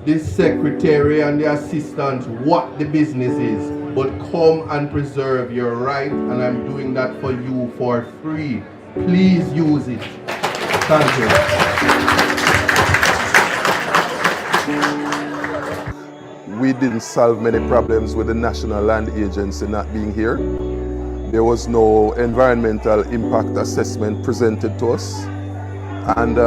the secretary and the assistants what the business is, but come and preserve your right, and I'm doing that for you for free. Please use it. Thank you. We didn't solve many problems with the National Land Agency not being here. There was no environmental impact assessment presented to us. And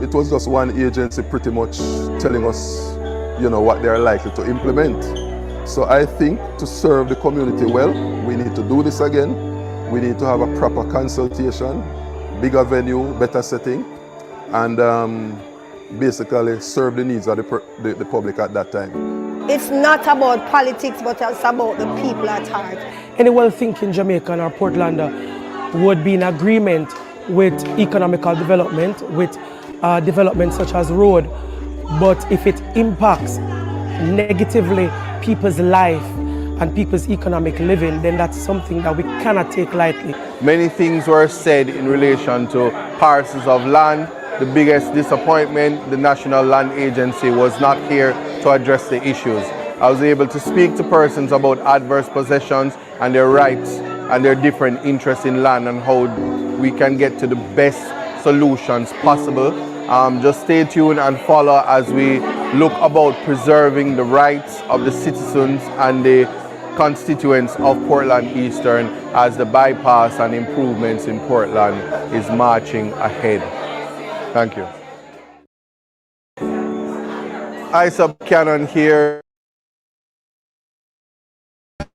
it was just one agency pretty much telling us, what they're likely to implement. So I think to serve the community well, we need to do this again. We need to have a proper consultation, bigger venue, better setting, and basically serve the needs of the public at that time. It's not about politics, but it's about the people at heart. Any well-thinking Jamaican or Portlander would be in agreement with economical development, with development such as road. But if it impacts negatively people's life and people's economic living, then that's something that we cannot take lightly. Many things were said in relation to parcels of land. The biggest disappointment, the National Land Agency was not here to address the issues. I was able to speak to persons about adverse possessions and their rights and their different interests in land and how we can get to the best solutions possible. Just stay tuned and follow as we look about preserving the rights of the citizens and the constituents of Portland Eastern as the bypass and improvements in Portland is marching ahead. Thank you. Isa Buchanan here.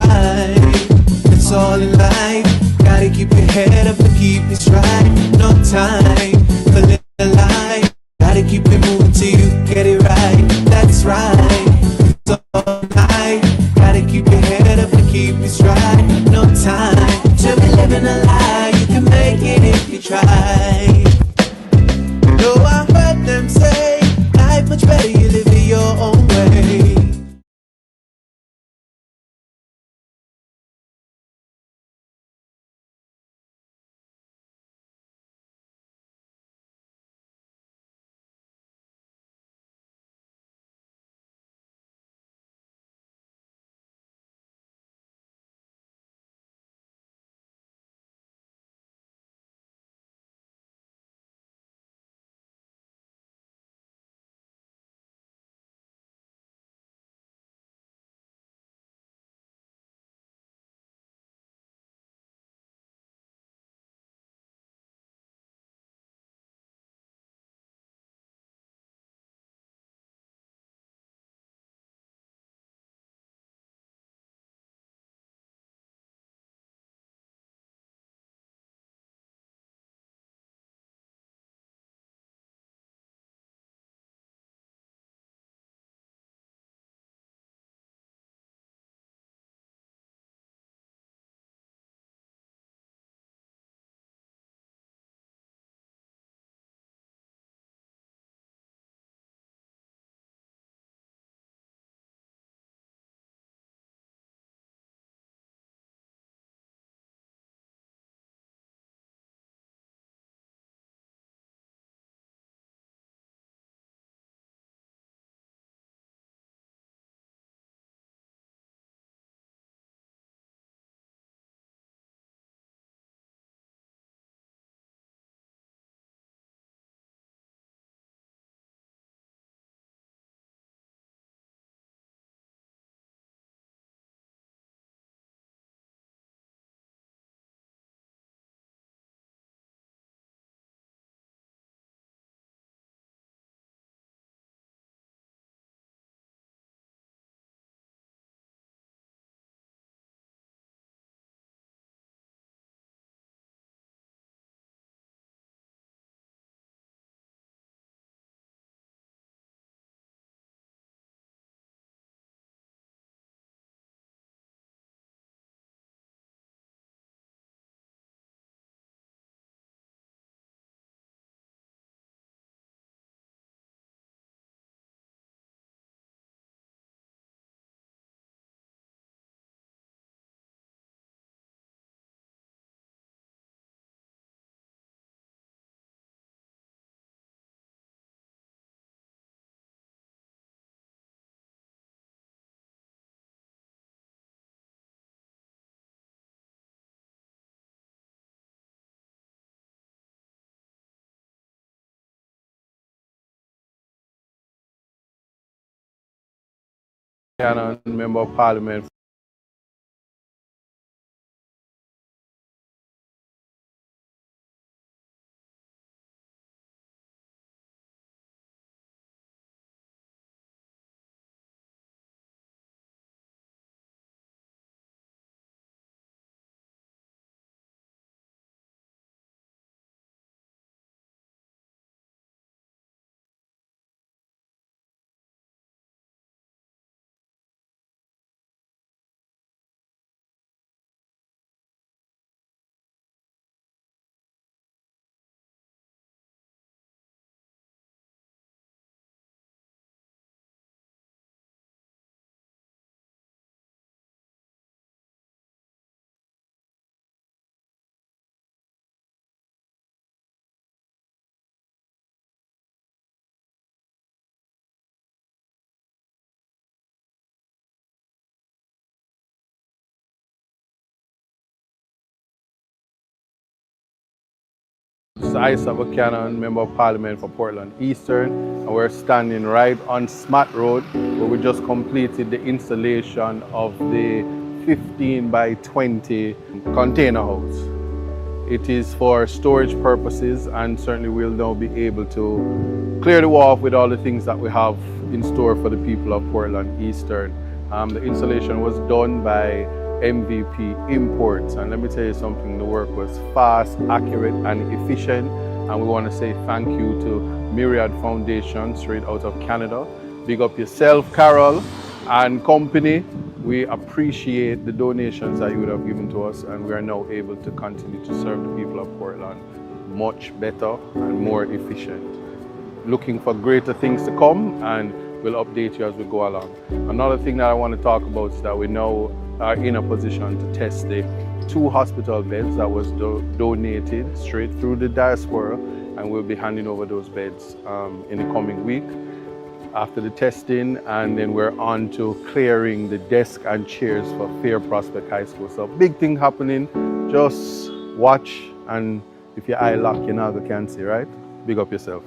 It's all in life. Gotta keep your head up and keep it straight. No time for living a lie. Gotta keep it moving till you get it right. That's right. It's all in life. Gotta keep your head up and keep it straight. No time to be living a lie. You can make it if you try. No, I heard them say life much better you live it your own way. Canon, Member of Parliament. I, Canon, Member of Parliament for Portland Eastern, and we're standing right on Smat Road, where we just completed the installation of the 15 by 20 container house. It is for storage purposes, and certainly we'll now be able to clear the wharf with all the things that we have in store for the people of Portland Eastern. The installation was done by MVP Imports, and let me tell you something, the work was fast, accurate and efficient, and we want to say thank you to Myriad Foundation straight out of Canada. Big up yourself, Carol and company. We appreciate the donations that you would have given to us, and we are now able to continue to serve the people of Portland much better and more efficient. Looking for greater things to come, and we'll update you as we go along. Another thing that I want to talk about is that we now are in a position to test the 2 hospital beds that was donated straight through the diaspora, and we'll be handing over those beds in the coming week after the testing, and then we're on to clearing the desk and chairs for Fair Prospect High School. So big thing happening, just watch, and if your eye lock, you never can see, right? Big up yourself.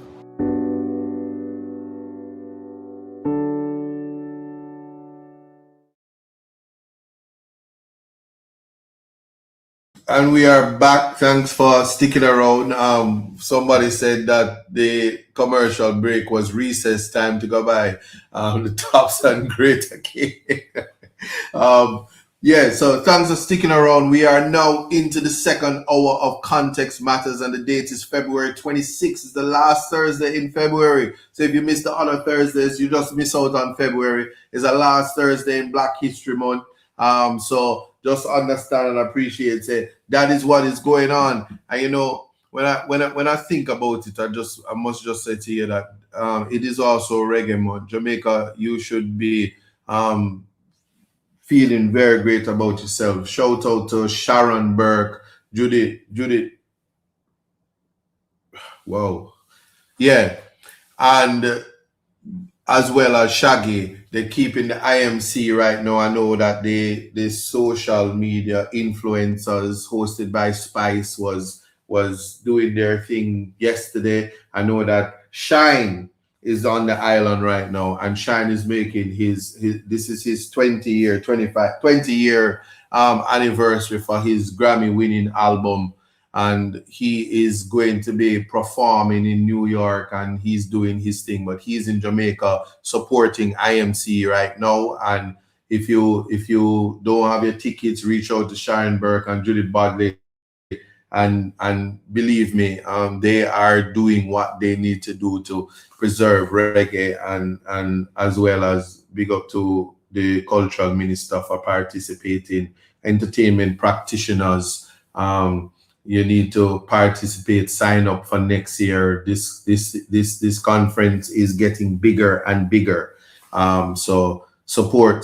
And we are back. Thanks for sticking around. Somebody said that the commercial break was recess time to go buy the tops and greater cake. Yeah, so thanks for sticking around. We are now into the second hour of Context Matters, and the date is February 26th. It's the last Thursday in February. So if you miss the other Thursdays, you just miss out on February. It's the last Thursday in Black History Month. So just understand and appreciate it. That is what is going on. And you know, when I think about it, I must just say to you that it is also Reggae Month. Jamaica, you should be feeling very great about yourself. Shout out to Sharon Burke, Judith. Wow. Yeah. And as well as Shaggy, they're keeping the IMC right now. I know that the social media influencers hosted by Spice was doing their thing yesterday. I know that Shine is on the island right now, and Shine is making his this is his 20 year anniversary for his Grammy winning album. And he is going to be performing in New York, and he's doing his thing, but he's in Jamaica supporting IMC right now. And if you don't have your tickets, reach out to Sharon Burke and Judith Bodley, and believe me, they are doing what they need to do to preserve reggae, and as well as big up to the cultural minister for participating, entertainment practitioners. You need to participate, sign up for next year. This conference is getting bigger and bigger. So support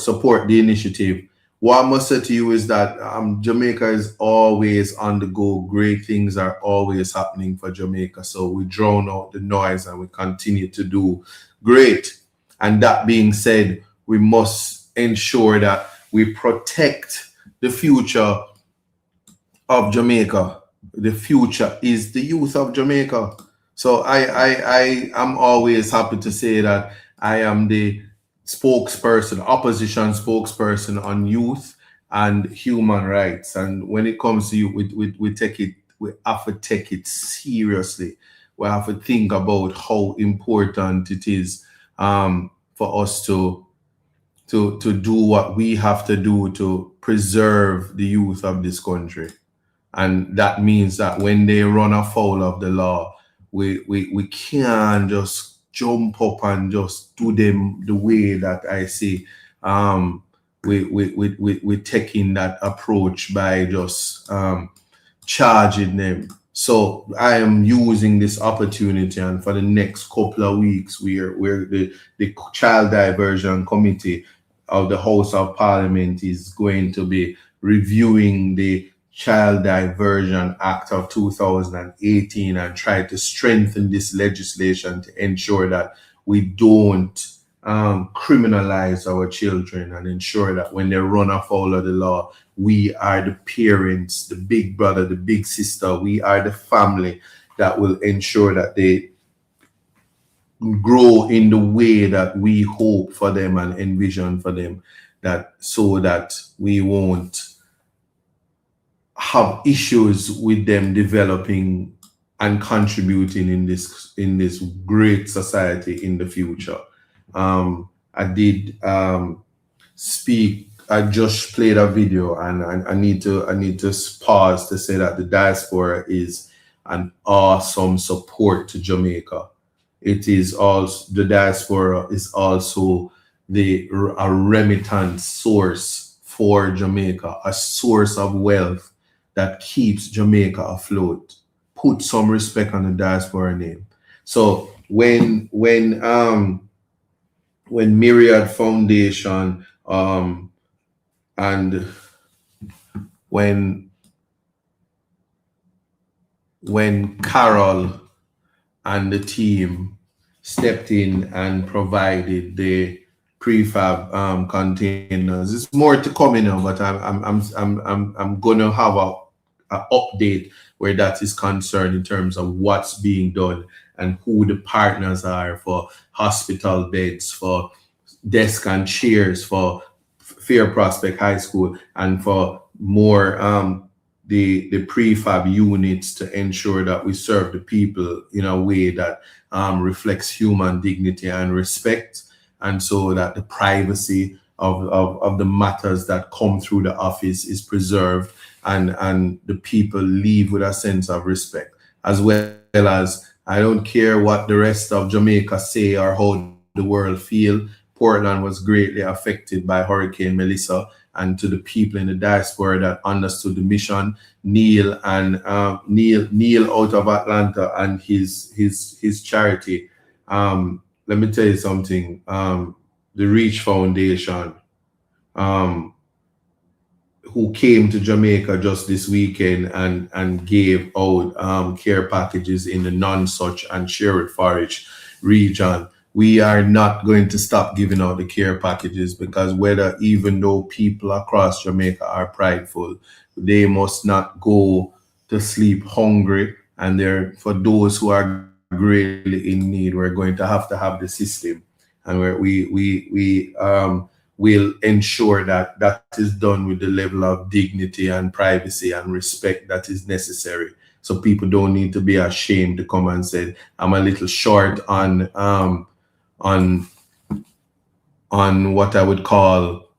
the initiative. What I must say to you is that Jamaica is always on the go. Great things are always happening for Jamaica. So we drown out the noise and we continue to do great. And that being said, we must ensure that we protect the future of Jamaica. The future is the youth of Jamaica. So I am always happy to say that I am the spokesperson, opposition spokesperson on youth and human rights. And when it comes to youth, we have to take it seriously. We have to think about how important it is for us to do what we have to do to preserve the youth of this country. And that means that when they run afoul of the law, we can't just jump up and just do them the way that I see. We're taking that approach by just charging them. So I am using this opportunity, and for the next couple of weeks, we're the Child Diversion Committee of the House of Parliament is going to be reviewing the Child Diversion Act of 2018 and try to strengthen this legislation to ensure that we don't criminalize our children, and ensure that when they run afoul of the law, we are the parents, the big brother, the big sister, we are the family that will ensure that they grow in the way that we hope for them and envision for them, that so that we won't have issues with them developing and contributing in this great society in the future. I did speak. I just played a video, and I need to pause to say that the diaspora is an awesome support to Jamaica. It is also, the diaspora is also a remittance source for Jamaica, a source of wealth that keeps Jamaica afloat. Put some respect on the diaspora name. So when Myriad Foundation and when Carol and the team stepped in and provided the prefab containers, it's more to come in now, but I'm gonna have a update where that is concerned in terms of what's being done and who the partners are for hospital beds, for desk and chairs, for Fair Prospect High School, and for more the prefab units to ensure that we serve the people in a way that reflects human dignity and respect, and so that the privacy of the matters that come through the office is preserved, and the people leave with a sense of respect, as well as I don't care what the rest of Jamaica say or how the world feel. Portland was greatly affected by Hurricane Melissa, and to the people in the diaspora that understood the mission, Neil out of Atlanta and his charity. Let me tell you something. The Reach Foundation, who came to Jamaica just this weekend and gave out care packages in the Nonsuch and Sherwood Forest region. We are not going to stop giving out the care packages, because even though people across Jamaica are prideful, they must not go to sleep hungry. And for those who are greatly in need, we're going to have the system, and where we will ensure that that is done with the level of dignity and privacy and respect that is necessary. So people don't need to be ashamed to come and say, I'm a little short on what I would call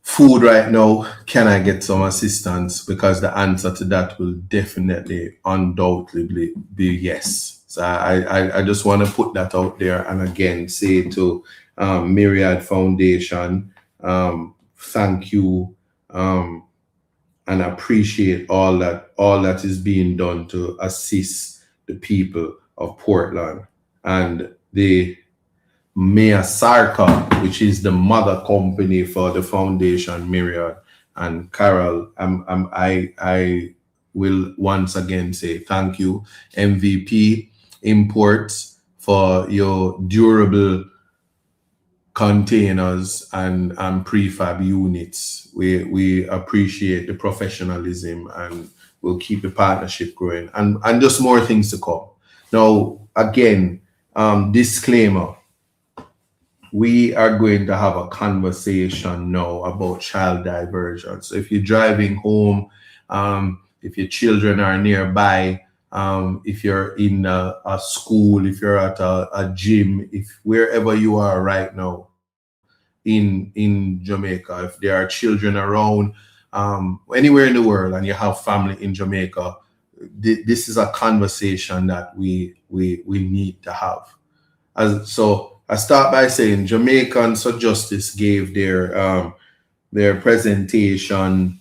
food right now. Can I get some assistance? Because the answer to that will definitely, undoubtedly be yes. So I just want to put that out there, and again say to Myriad Foundation, thank you, and appreciate all that is being done to assist the people of Portland. And the Mea Sarka, which is the mother company for the foundation, Myriad, and Carol, I will once again say thank you. MVP Imports for your durable containers and prefab units. We appreciate the professionalism, and we'll keep the partnership growing, and just more things to come. Now, again, disclaimer. we are going to have a conversation now about child diversion. So if you're driving home, if your children are nearby, if you're in a school, if you're at a gym, if wherever you are right now in Jamaica, if there are children around, anywhere in the world, and you have family in Jamaica, this is a conversation that we need to have. So I start by saying Jamaicans for Justice gave their presentation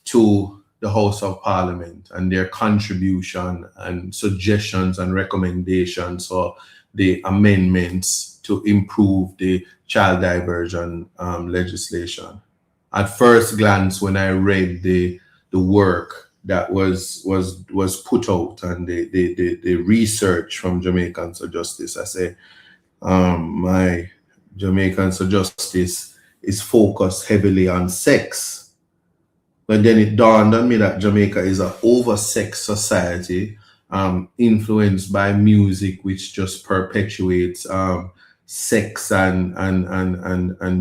to the House of Parliament and their contribution and suggestions and recommendations for the amendments to improve the child diversion legislation. At first glance, when I read the work that was put out and the research from Jamaicans for Justice, I say, my Jamaicans for Justice is focused heavily on sex. But then it dawned on me that Jamaica is an over-sex society, influenced by music, which just perpetuates sex and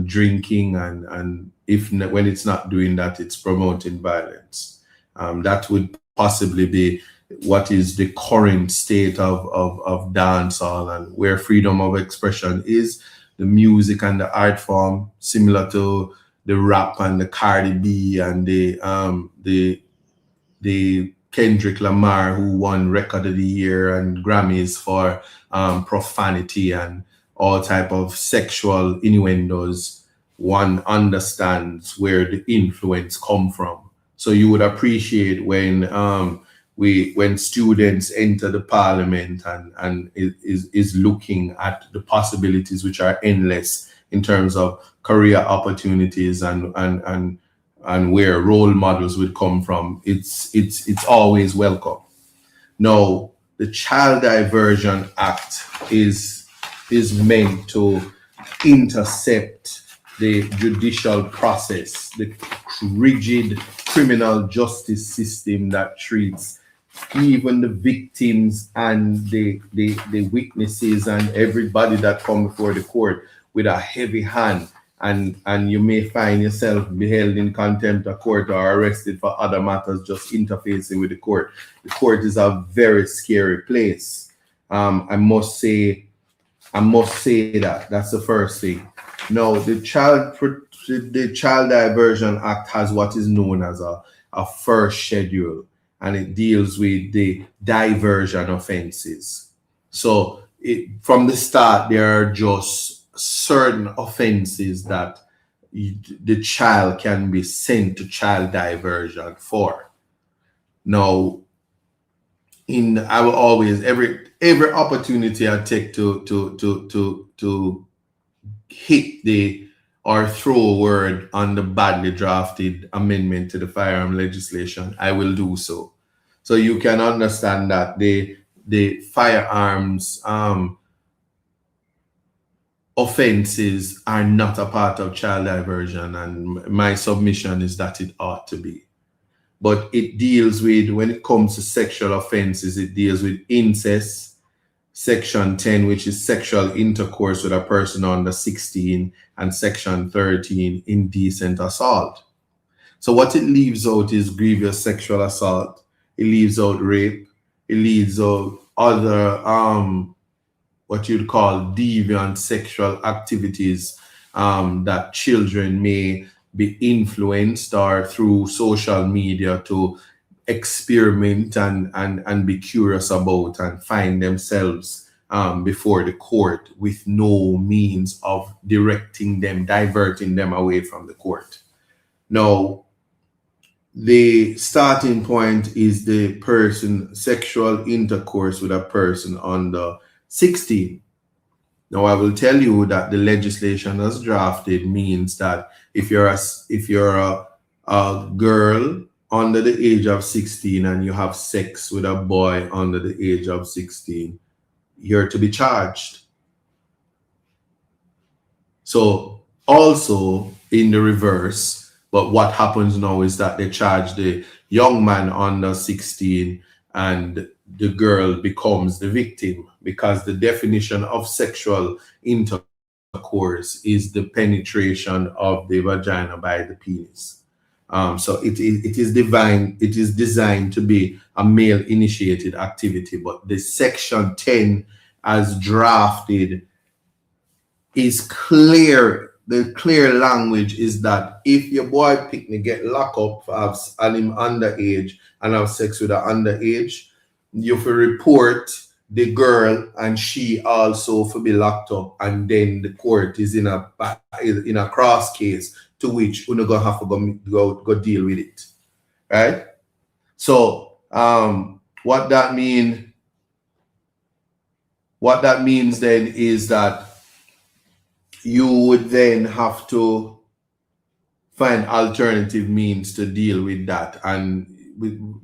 drinking, and when it's not doing that, it's promoting violence. That would possibly be what is the current state of dancehall, and where freedom of expression is, the music and the art form, similar to the rap and the Cardi B and the Kendrick Lamar, who won Record of the Year and Grammys for profanity and all type of sexual innuendos. One understands where the influence come from. So you would appreciate when students enter the parliament and is looking at the possibilities, which are endless in terms of career opportunities and where role models would come from. It's always welcome. Now, the Child Diversion Act is meant to intercept the judicial process, the rigid criminal justice system that treats even the victims and the witnesses and everybody that come before the court with a heavy hand, and you may find yourself beheld in contempt of court or arrested for other matters just interfacing with the court. The court is a very scary place. I must say that. That's the first thing. Now, the Child Diversion Act has what is known as a first schedule, and it deals with the diversion offenses. So from the start, there are just certain offenses that the child can be sent to child diversion for. Now, I will always every opportunity I take to hit or throw a word on the badly drafted amendment to the firearm legislation, I will do so. So you can understand that the firearms offenses are not a part of child diversion, and my submission is that it ought to be. But it deals with, when it comes to sexual offenses, it deals with incest, Section 10, which is sexual intercourse with a person under 16, and Section 13, indecent assault. So what it leaves out is grievous sexual assault. It leaves out rape. It leaves out other what you'd call deviant sexual activities that children may be influenced or through social media to experiment and be curious about and find themselves before the court with no means of diverting them away from the court. Now, the starting point is the person sexual intercourse with a person under 16. Now, I will tell you that the legislation as drafted means that if you're a girl under the age of 16 and you have sex with a boy under the age of 16, you're to be charged. So also in the reverse, but what happens now is that they charge the young man under 16 and the girl becomes the victim, because the definition of sexual intercourse intercourse is the penetration of the vagina by the penis. So it is designed to be a male initiated activity, but the section 10 as drafted is clear. The clear language is that if your boy picnic get locked up and him underage and have sex with an underage, you have to report the girl and she also for be locked up, and then the court is in a cross case to which you're gonna have to go deal with it, right? So what that means then is that you would then have to find alternative means to deal with that. And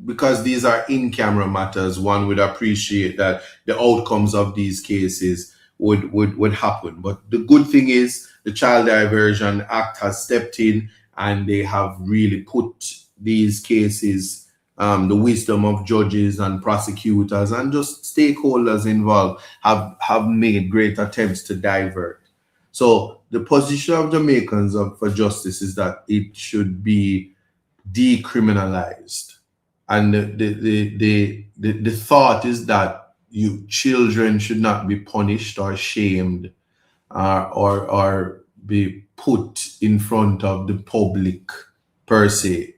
because these are in-camera matters, one would appreciate that the outcomes of these cases would happen. But the good thing is the Child Diversion Act has stepped in and they have really put these cases, the wisdom of judges and prosecutors and just stakeholders involved have made great attempts to divert. So the position of Jamaicans for justice is that it should be decriminalized, and the thought is that children should not be punished or shamed or be put in front of the public per se,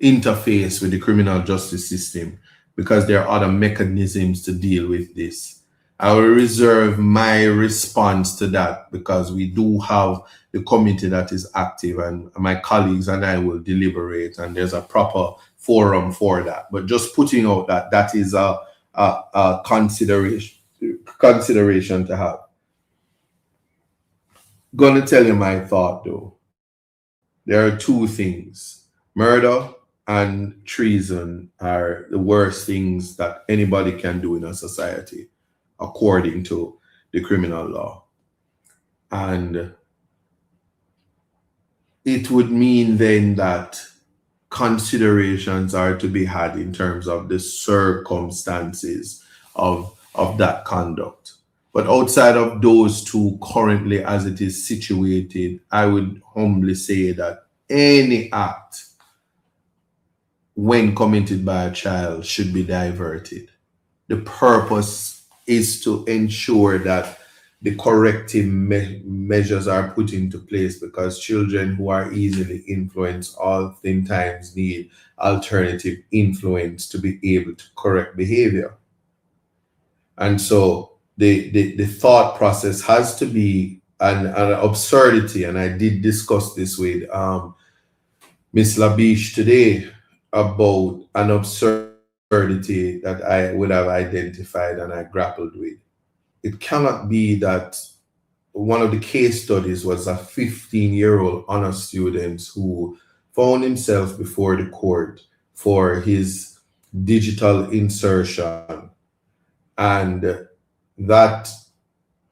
interface with the criminal justice system, because there are other mechanisms to deal with this. I will reserve my response to that because we do have the committee that is active, and my colleagues and I will deliberate, and there's a proper forum for that. But just putting out that is a consideration to have. Gonna tell you my thought though. There are two things. Murder and treason are the worst things that anybody can do in a society, according to the criminal law. And it would mean then that considerations are to be had in terms of the circumstances of that conduct. But outside of those two, currently as it is situated, I would humbly say that any act, when committed by a child, should be diverted. The purpose is to ensure that the corrective measures are put into place, because children who are easily influenced oftentimes need alternative influence to be able to correct behavior. And so the thought process has to be an absurdity, and I did discuss this with Ms. Labiche today about an absurdity that I would have identified and I grappled with. It cannot be that one of the case studies was a 15-year-old honor student who found himself before the court for his digital insertion, and that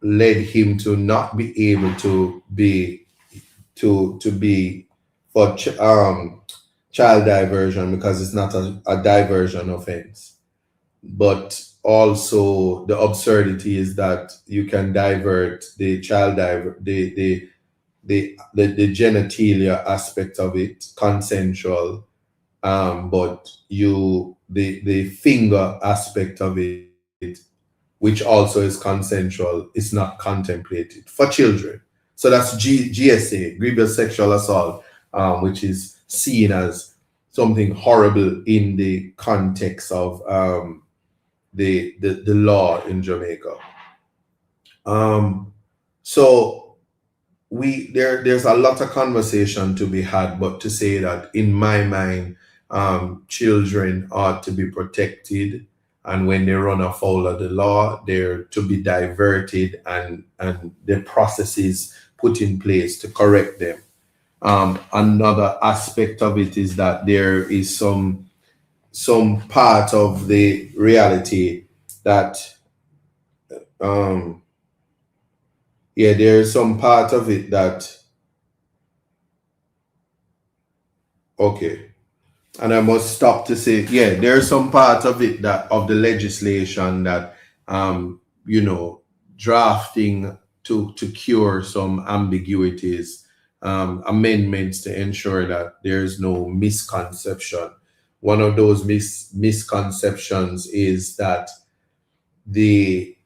led him to not be able to be for child diversion, because it's not a diversion offense. But also the absurdity is that you can divert the the genitalia aspect of it, consensual, but the finger aspect of it, which also is consensual, is not contemplated for children. So that's GSA, grievous sexual assault, which is seen as something horrible in the context of the law in Jamaica. So there's a lot of conversation to be had, but to say that in my mind, children ought to be protected, and when they run afoul of the law, they're to be diverted and the processes put in place to correct them. Another aspect of it is that there is some part of the reality that there's some part of it that and I must stop to say, there's some part of it that of the legislation that drafting to cure some ambiguities, amendments to ensure that there's no misconception. One of those misconceptions is that the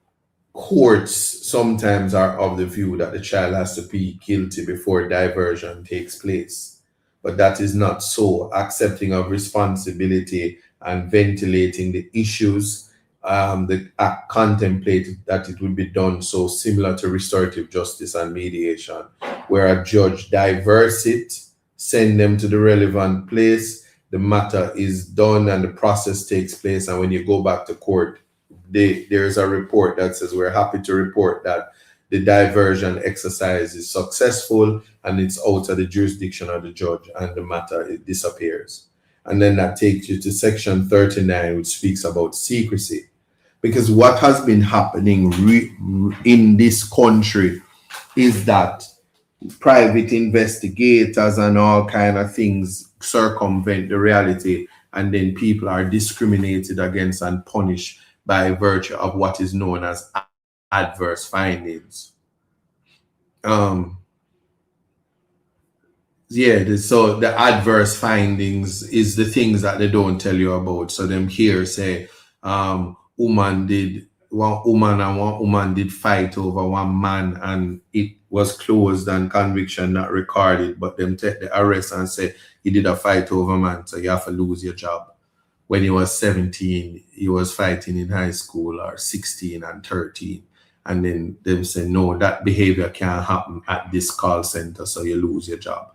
courts sometimes are of the view that the child has to be guilty before diversion takes place. But that is not so. Accepting of responsibility and ventilating the issues, the act contemplated that it would be done so similar to restorative justice and mediation, where a judge diverts it, send them to the relevant place, the matter is done and the process takes place, and when you go back to court, there's a report that says we're happy to report that the diversion exercise is successful and it's out of the jurisdiction of the judge, and the matter, it disappears. And then that takes you to section 39, which speaks about secrecy. Because what has been happening in this country is that private investigators and all kind of things circumvent the reality, and then people are discriminated against and punished by virtue of what is known as adverse findings. So the adverse findings is the things that they don't tell you about. So them here say, one woman and one woman did fight over one man, and it was closed and conviction not recorded, but them take the arrest and say he did a fight over man, so you have to lose your job. When he was 17, he was fighting in high school, or 16 and 13. And then they say, no, that behavior can't happen at this call center, so you lose your job.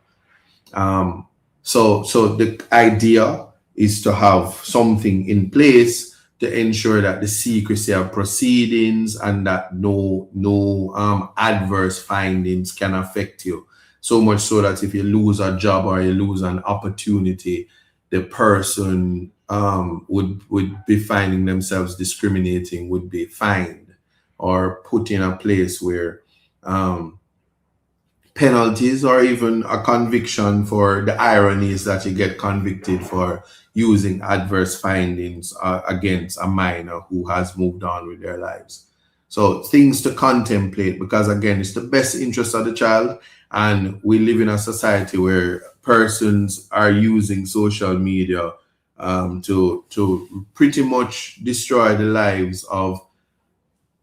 So the idea is to have something in place to ensure that the secrecy of proceedings and that no adverse findings can affect you. So much so that if you lose a job or you lose an opportunity, the person would be finding themselves discriminating, would be fined or put in a place where penalties or even a conviction, for the irony is that you get convicted for using adverse findings against a minor who has moved on with their lives. So things to contemplate, because again, it's the best interest of the child, and we live in a society where persons are using social media to pretty much destroy the lives of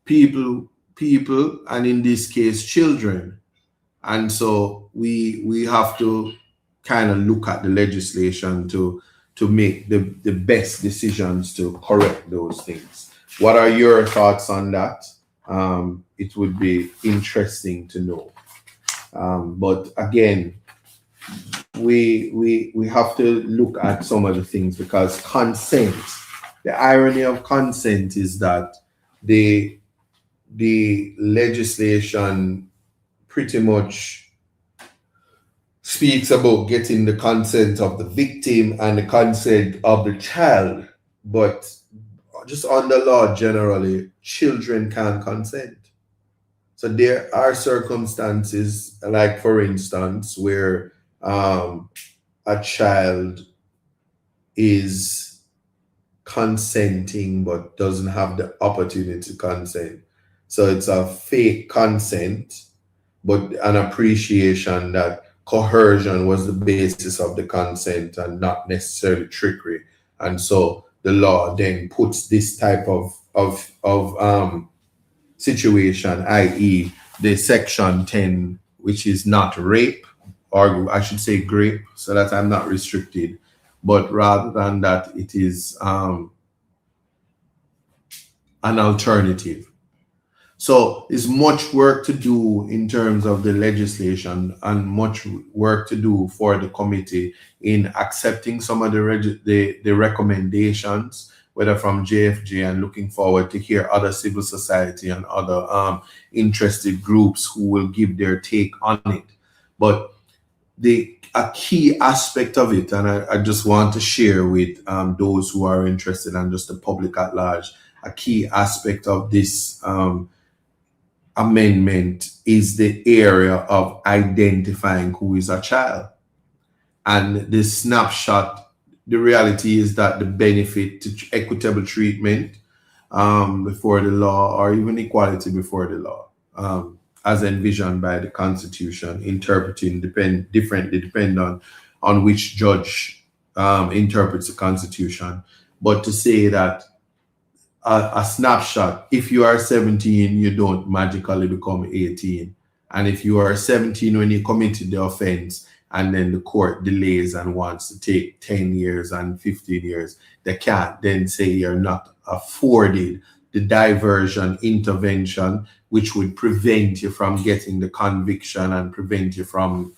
people, and in this case, children. And so we have to kind of look at the legislation to make the best decisions to correct those things. What are your thoughts on that? It would be interesting to know. But again, we have to look at some of the things, because consent, the irony of consent is that the legislation pretty much speaks about getting the consent of the victim and the consent of the child, but just on the law generally, children can't consent. So there are circumstances, like for instance, where a child is consenting but doesn't have the opportunity to consent. So it's a fake consent, but an appreciation that coercion was the basis of the consent and not necessarily trickery. And so the law then puts this type of situation, i.e. the section 10, which is not rape, or I should say grape, so that I'm not restricted, but rather than that, it is an alternative. So there's much work to do in terms of the legislation, and much work to do for the committee in accepting some of the recommendations, whether from JFJ, and looking forward to hear other civil society and other interested groups who will give their take on it. But a key aspect of it, and I just want to share with those who are interested and just the public at large, a key aspect of this amendment is the area of identifying who is a child. And the snapshot, the reality is that the benefit to equitable treatment before the law, or even equality before the law, as envisioned by the Constitution, interpreting differently depending on which judge interprets the Constitution. But to say that a snapshot, if you are 17, you don't magically become 18. And if you are 17 when you committed the offense and then the court delays and wants to take 10 years and 15 years, they can't then say you're not afforded the diversion intervention, which would prevent you from getting the conviction and prevent you from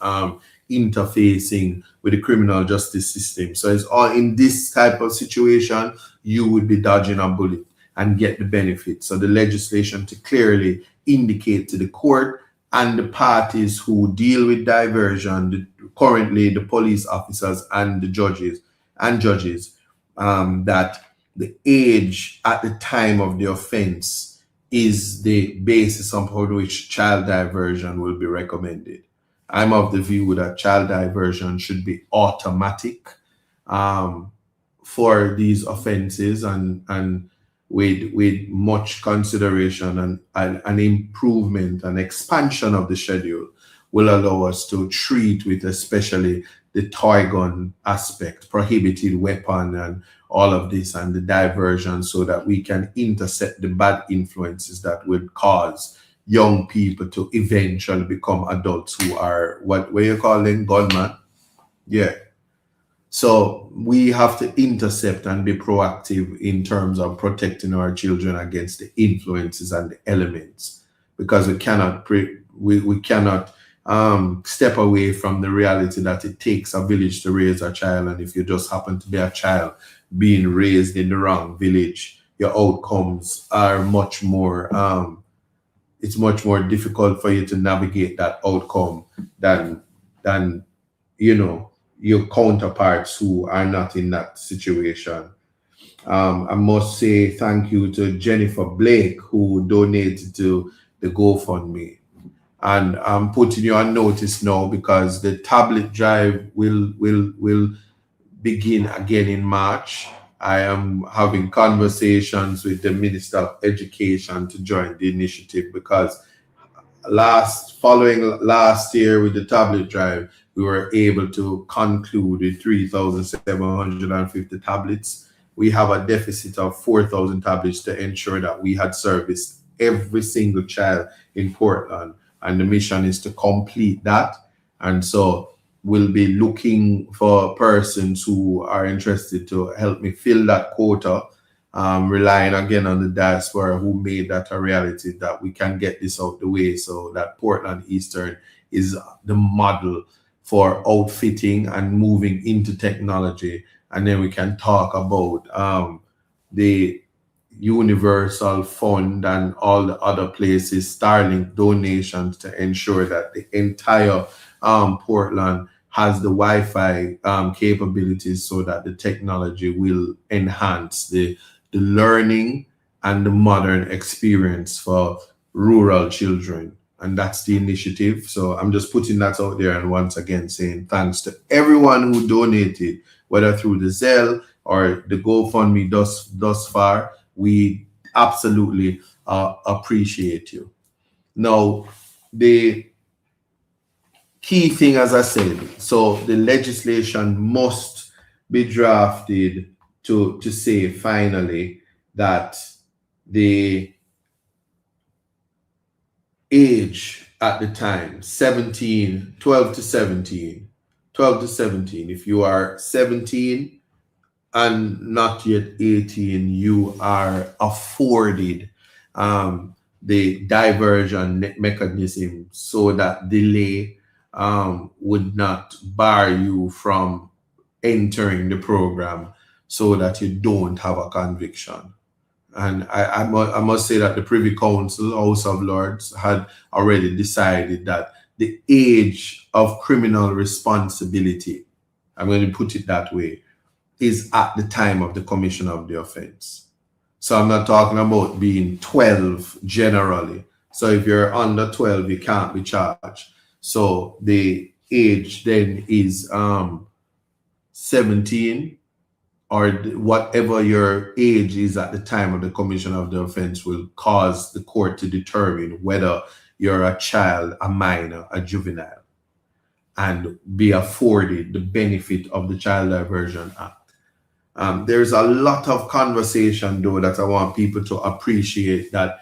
interfacing with the criminal justice system. So it's all in this type of situation, you would be dodging a bullet and get the benefit. So the legislation to clearly indicate to the court and the parties who deal with diversion, currently the police officers and the judges, that the age at the time of the offense is the basis upon which child diversion will be recommended. I'm of the view that child diversion should be automatic for these offenses, and with much consideration and an improvement and expansion of the schedule will allow us to treat with especially the toy gun aspect, prohibited weapon and all of this, and the diversion, so that we can intercept the bad influences that would cause young people to eventually become adults who are, what you calling gunman? Yeah. So we have to intercept and be proactive in terms of protecting our children against the influences and the elements, because we cannot step away from the reality that it takes a village to raise a child, and if you just happen to be a child being raised in the wrong village, your outcomes are much more it's much more difficult for you to navigate that outcome than your counterparts who are not in that situation. I must say thank you to Jennifer Blake, who donated to the GoFundMe. And I'm putting you on notice now because the tablet drive will begin again in March. I am having conversations with the Minister of Education to join the initiative, because following last year with the tablet drive, we were able to conclude with 3,750 tablets. We have a deficit of 4,000 tablets to ensure that we had serviced every single child in Portland, and the mission is to complete that. And so we'll be looking for persons who are interested to help me fill that quota, relying again on the diaspora who made that a reality, that we can get this out the way so that Portland Eastern is the model for outfitting and moving into technology. And then we can talk about the Universal Fund and all the other places, Starlink donations, to ensure that the entire Portland has the Wi-Fi capabilities, so that the technology will enhance the learning and the modern experience for rural children. And that's the initiative. So I'm just putting that out there, and once again saying thanks to everyone who donated, whether through the Zelle or the GoFundMe thus far. We absolutely appreciate you. Now, the key thing, as I said, so the legislation must be drafted to say finally that the age at the time, 12 to 17, if you are 17 and not yet 18, you are afforded the diversion mechanism, so that delay would not bar you from entering the program, so that you don't have a conviction. And I must say that the Privy Council, House of Lords, had already decided that the age of criminal responsibility, I'm going to put it that way, is at the time of the commission of the offense. So I'm not talking about being 12 generally. So if you're under 12, you can't be charged. So the age then is 17, or whatever your age is at the time of the commission of the offense will cause the court to determine whether you're a child, a minor, a juvenile, and be afforded the benefit of the Child Diversion Act. There's a lot of conversation, though, that I want people to appreciate that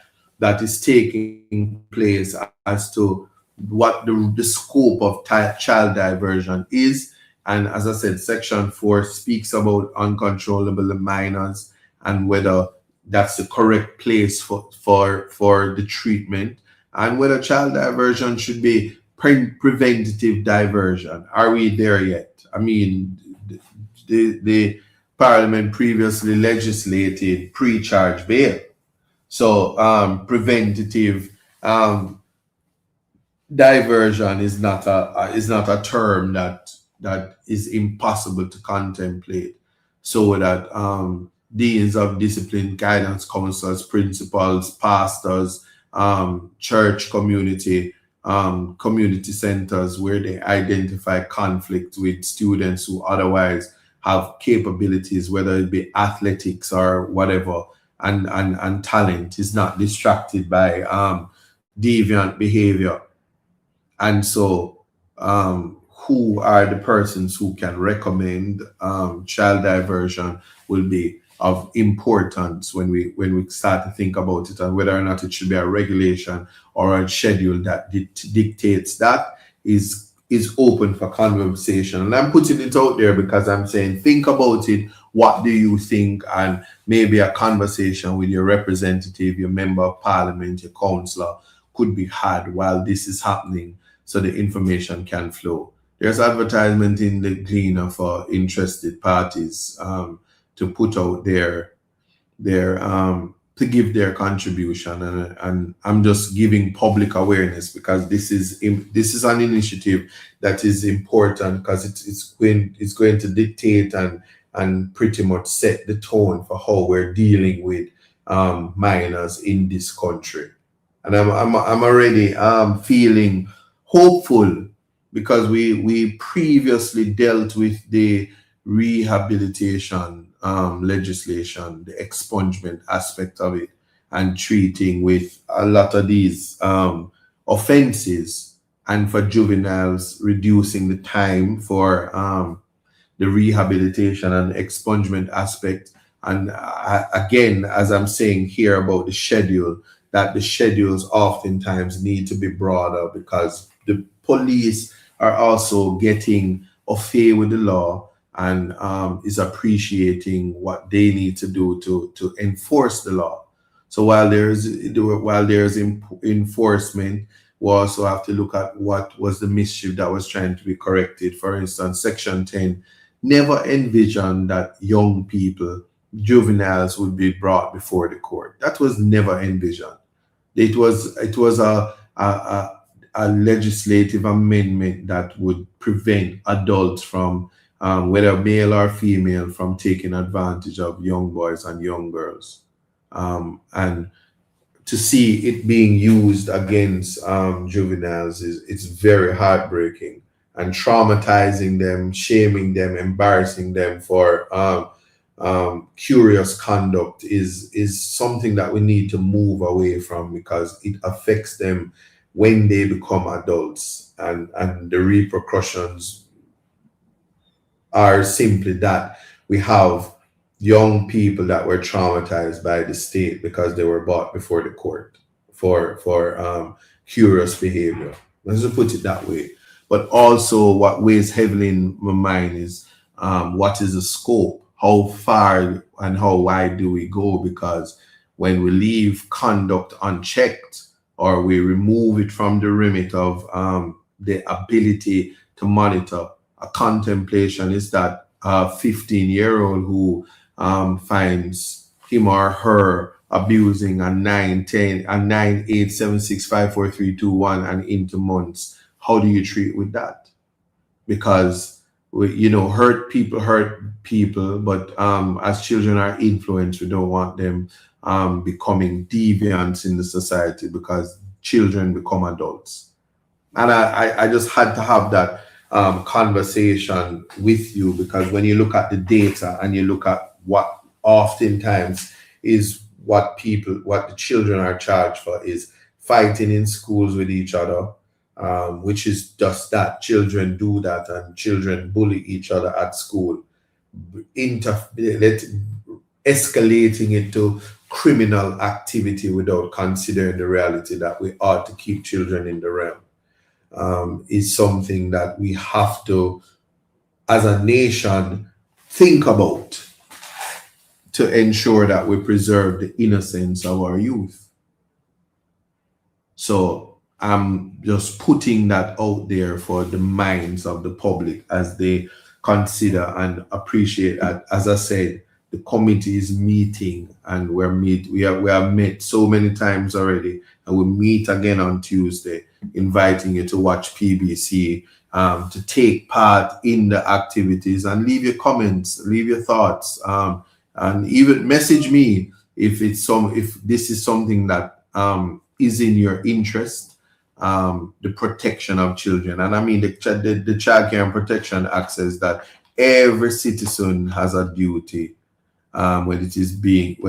is taking place as to what the scope of child diversion is. And as I said, Section 4 speaks about uncontrollable minors and whether that's the correct place for the treatment, and whether child diversion should be preventative diversion. Are we there yet? I mean, the Parliament previously legislated pre-charge bail. So preventative diversion is not a term that is impossible to contemplate, so that deans of discipline, guidance counselors, principals, pastors, church community, community centers where they identify conflict with students who otherwise have capabilities, whether it be athletics or whatever, and talent, is not distracted by deviant behavior. And so who are the persons who can recommend child diversion will be of importance when we start to think about it, and whether or not it should be a regulation or a schedule that dictates that is open for conversation. And I'm putting it out there because I'm saying, think about it. What do you think? And maybe a conversation with your representative, your member of parliament, your councillor could be had while this is happening, so the information can flow. There's advertisement in the Gleaner for interested parties to put out their to give their contribution, and I'm just giving public awareness because this is an initiative that is important, because it's going to dictate and pretty much set the tone for how we're dealing with minors in this country. And I'm already feeling hopeful, because we previously dealt with the rehabilitation legislation, the expungement aspect of it, and treating with a lot of these offenses, and for juveniles reducing the time for the rehabilitation and expungement aspect. And again, as I'm saying here about the schedule, that the schedules oftentimes need to be broader, because the police are also getting au fait with the law and is appreciating what they need to do to enforce the law. So while there's enforcement, we also have to look at what was the mischief that was trying to be corrected. For instance, Section 10 never envisioned that young people, juveniles, would be brought before the court. That was never envisioned. It was a legislative amendment that would prevent adults from, whether male or female, from taking advantage of young boys and young girls. And to see it being used against juveniles it's very heartbreaking and traumatizing them, shaming them, embarrassing them for curious conduct is something that we need to move away from, because it affects them when they become adults, and the repercussions are simply that we have young people that were traumatized by the state because they were brought before the court for curious behavior. Let's just put it that way. But also what weighs heavily in my mind is what is the scope? How far and how wide do we go? Because when we leave conduct unchecked, or we remove it from the remit of the ability to monitor, a contemplation is that a 15-year-old who finds him or her abusing a 9, 8, 7, 6, 5, 4, 3, 2, 1 and into months, how do you treat with that? Because hurt people, but as children are influenced, we don't want them becoming deviants in the society, because children become adults. And I just had to have that conversation with you, because when you look at the data and you look at what oftentimes is what the children are charged for is fighting in schools with each other, which is just that. Children do that, and children bully each other at school. Escalating it to criminal activity without considering the reality that we ought to keep children in the realm is something that we have to, as a nation, think about to ensure that we preserve the innocence of our youth. So I'm just putting that out there for the minds of the public as they consider and appreciate that. As I said, the committee is meeting, and we have met so many times already, and we'll meet again on Tuesday, inviting you to watch PBC, to take part in the activities and leave your comments, leave your thoughts, and even message me if this is something that is in your interest. The protection of children, and I mean the Child Care and Protection Act says that every citizen has a duty when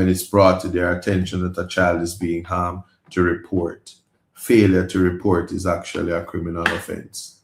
it's brought to their attention that a child is being harmed to report. Failure to report is actually a criminal offense,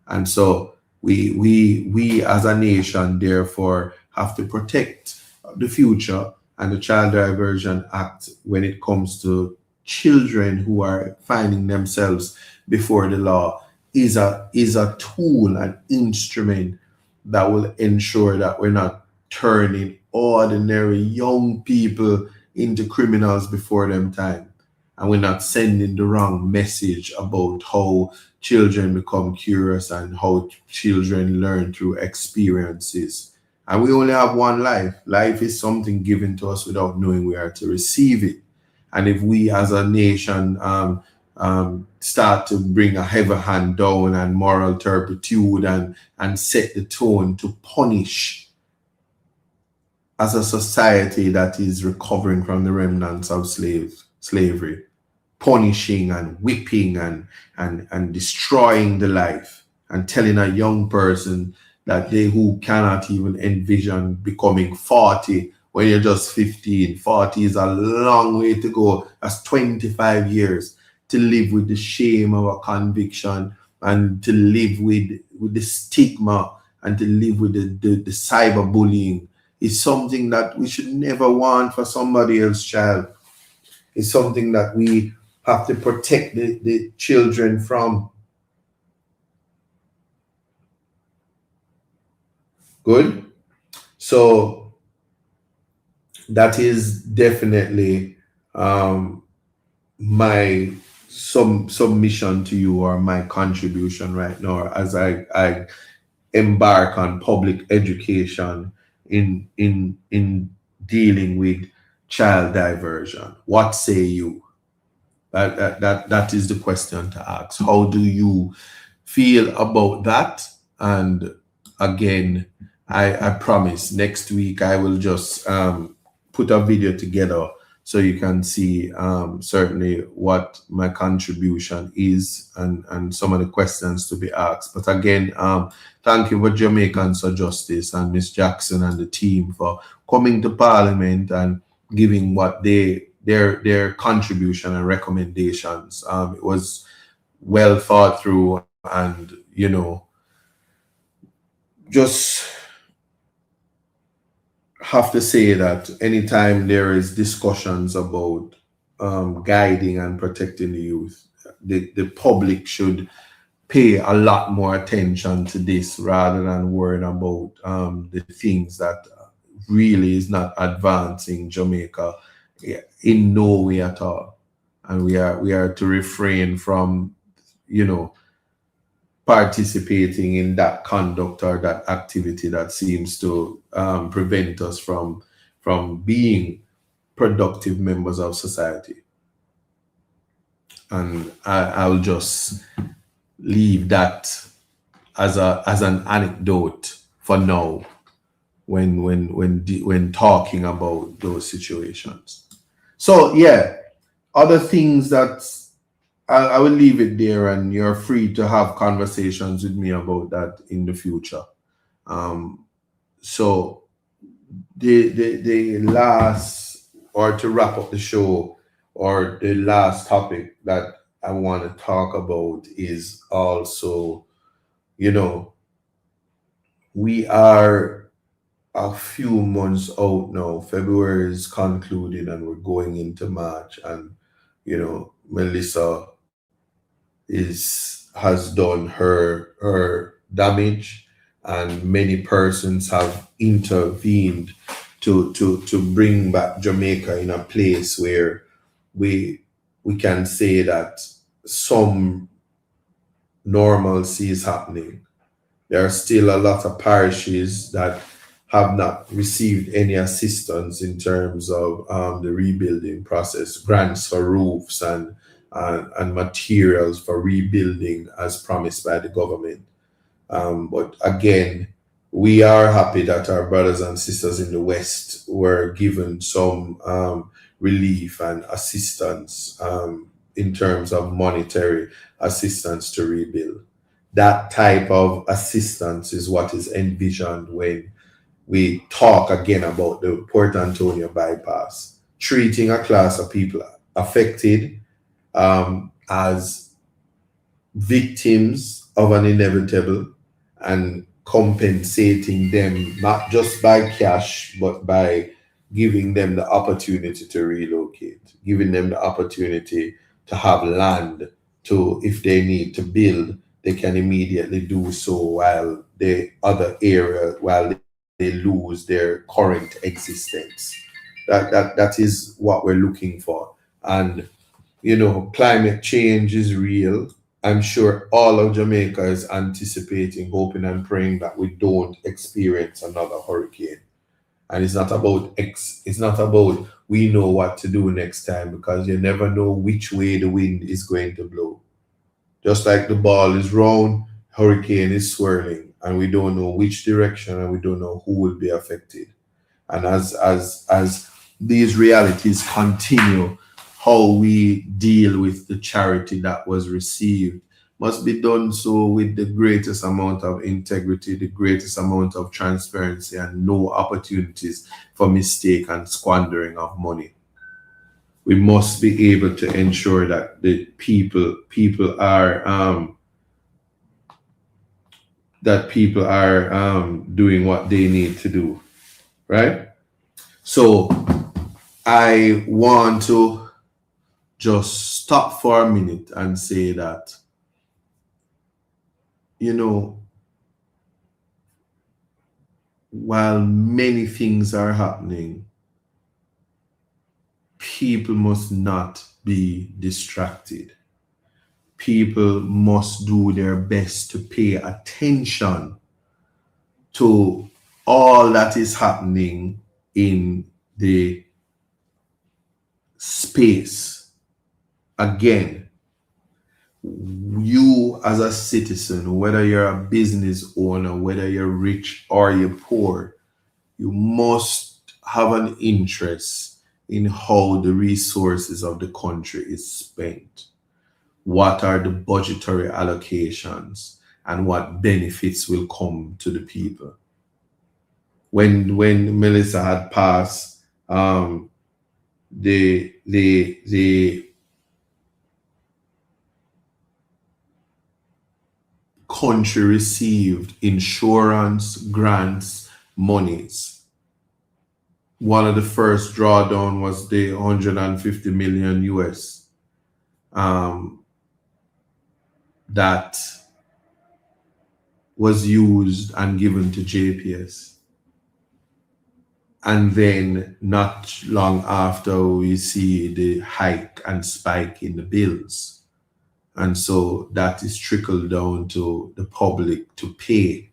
and so we as a nation therefore have to protect the future. And the Child Diversion Act, when it comes to children who are finding themselves before the law, is a tool, an instrument that will ensure that we're not turning ordinary young people into criminals before them time, and we're not sending the wrong message about how children become curious and how children learn through experiences. And we only have one life. Life is something given to us without knowing we are to receive it. And if we as a nation start to bring a heavy hand down and moral turpitude and set the tone to punish as a society that is recovering from the remnants of slavery, punishing and whipping and destroying the life, and telling a young person that they who cannot even envision becoming 40 when you're just 15. 40 is a long way to go. That's 25 years to live with the shame of a conviction, and to live with the stigma, and to live with the cyberbullying. Is something that we should never want for somebody else's child. It's something that we have to protect the children from. Good. So that is definitely my submission to you, or my contribution right now as I embark on public education in dealing with child diversion. What say you? That is the question to ask. How do you feel about that? And again, I promise next week I will just put a video together so you can see certainly what my contribution is and some of the questions to be asked. But again, thank you for Jamaicans for Justice and Miss Jackson and the team for coming to Parliament and giving what their contribution and recommendations. It was well thought through, and just have to say that anytime there is discussions about guiding and protecting the youth, the public should pay a lot more attention to this rather than worrying about the things that really is not advancing Jamaica in no way at all. And we are to refrain from participating in that conduct or that activity that seems to prevent us from being productive members of society. And I'll just leave that as an anecdote for now when talking about those situations. So yeah, other things that I will leave it there, and you're free to have conversations with me about that in the future. So the last, or to wrap up the show, or the last topic that I want to talk about is also, you know, we are a few months out now. February is concluding and we're going into March, and you know, Melissa has done her damage, and many persons have intervened to bring back Jamaica in a place where we can say that some normalcy is happening. There are still a lot of parishes that have not received any assistance in terms of the rebuilding process, grants for roofs and materials for rebuilding as promised by the government. But again, we are happy that our brothers and sisters in the West were given some relief and assistance in terms of monetary assistance to rebuild. That type of assistance is what is envisioned when we talk again about the Port Antonio bypass, treating a class of people affected as victims of an inevitable and compensating them not just by cash, but by giving them the opportunity to relocate, giving them the opportunity to have land to, if they need to build, they can immediately do so while the other area, while they lose their current existence. That is what we're looking for. And you know, climate change is real. I'm sure all of Jamaica is anticipating, hoping and praying that we don't experience another hurricane. And it's not about we know what to do next time, because you never know which way the wind is going to blow. Just like the ball is round, hurricane is swirling, and we don't know which direction, and we don't know who will be affected. And as these realities continue, how we deal with the charity that was received must be done so with the greatest amount of integrity, the greatest amount of transparency, and no opportunities for mistake and squandering of money. We must be able to ensure that the people are doing what they need to do, right? So I want to just stop for a minute and say that, you know, while many things are happening, people must not be distracted. People must do their best to pay attention to all that is happening in the space. Again, you as a citizen, whether you're a business owner, whether you're rich or you're poor, you must have an interest in how the resources of the country is spent. What are the budgetary allocations and what benefits will come to the people? When Melissa had passed, the country received insurance, grants, monies. One of the first drawdown was the 150 million US that was used and given to JPS. And then not long after, we see the hike and spike in the bills. And so that is trickled down to the public to pay,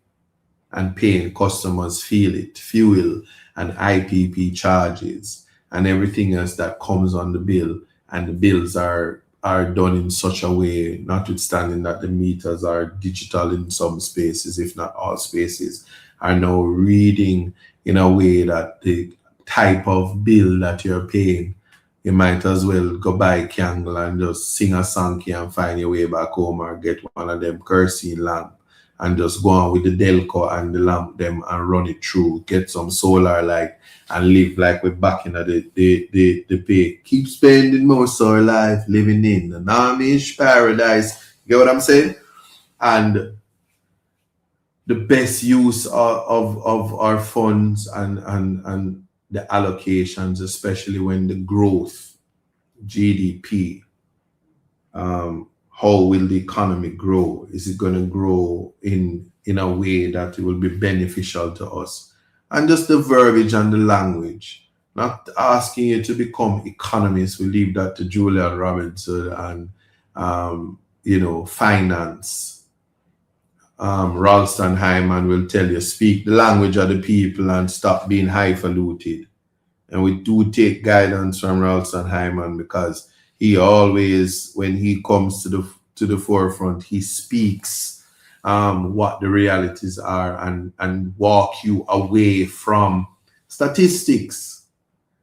and paying customers feel it, fuel and IPP charges and everything else that comes on the bill. And the bills are done in such a way, notwithstanding that the meters are digital in some spaces, if not all spaces, are now reading in a way that the type of bill that you're paying, you might as well go buy a candle and just sing a song and find your way back home, or get one of them kerosene lamp and just go on with the Delco and the lamp them and run it through, get some solar light and live like we're back in the pay. Keep spending most of our life living in the Amish paradise. You get what I'm saying? And the best use of our funds and the allocations, especially when the growth, GDP, how will the economy grow? Is it going to grow in a way that it will be beneficial to us? And just the verbiage and the language. Not asking you to become economists. We leave that to Julian Robinson and finance. Ralston Hyman will tell you, speak the language of the people and stop being highfalutin. And we do take guidance from Ralston Hyman, because he always, when he comes to the forefront, he speaks what the realities are and walk you away from statistics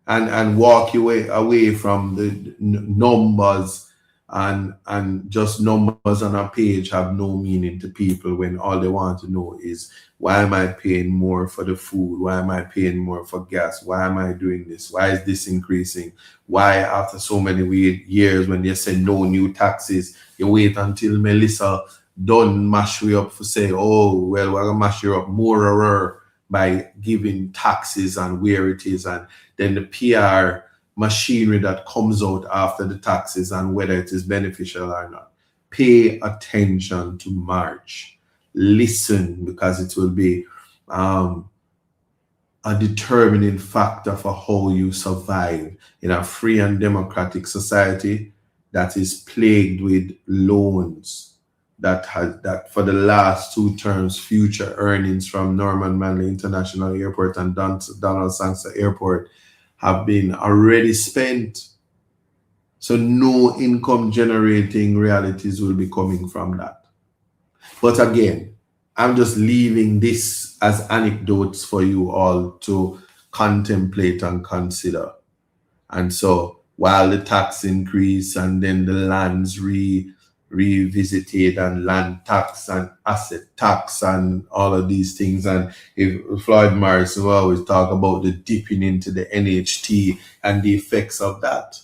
and walk you away from the numbers. And just numbers on a page have no meaning to people when all they want to know is, why am I paying more for the food? Why am I paying more for gas? Why am I doing this? Why is this increasing? Why, after so many years, when they say no new taxes, you wait until Melissa done mash you up for say, oh, well, we're going to mash you up more by giving taxes and where it is. And then the PR machinery that comes out after the taxes and whether it is beneficial or not. Pay attention to March. Listen, because it will be a determining factor for how you survive in a free and democratic society that is plagued with loans, that for the last 2 terms, future earnings from Norman Manley International Airport and Donald Sangster Airport have been already spent. So no income generating realities will be coming from that. But again, I'm just leaving this as anecdotes for you all to contemplate and consider. And so while the tax increase and then the lands revisited and land tax and asset tax and all of these things, and if Floyd Morrison will always talk about the dipping into the NHT and the effects of that.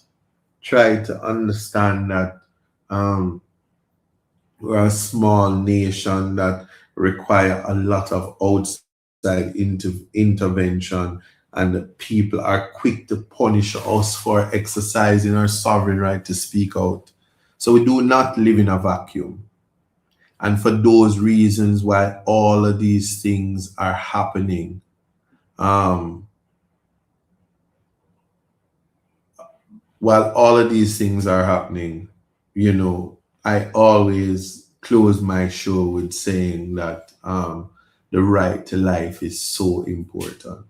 Try to understand that we're a small nation that require a lot of outside intervention, and people are quick to punish us for exercising our sovereign right to speak out. So we do not live in a vacuum. And for those reasons why all of these things are happening, while all of these things are happening, I always close my show with saying that the right to life is so important.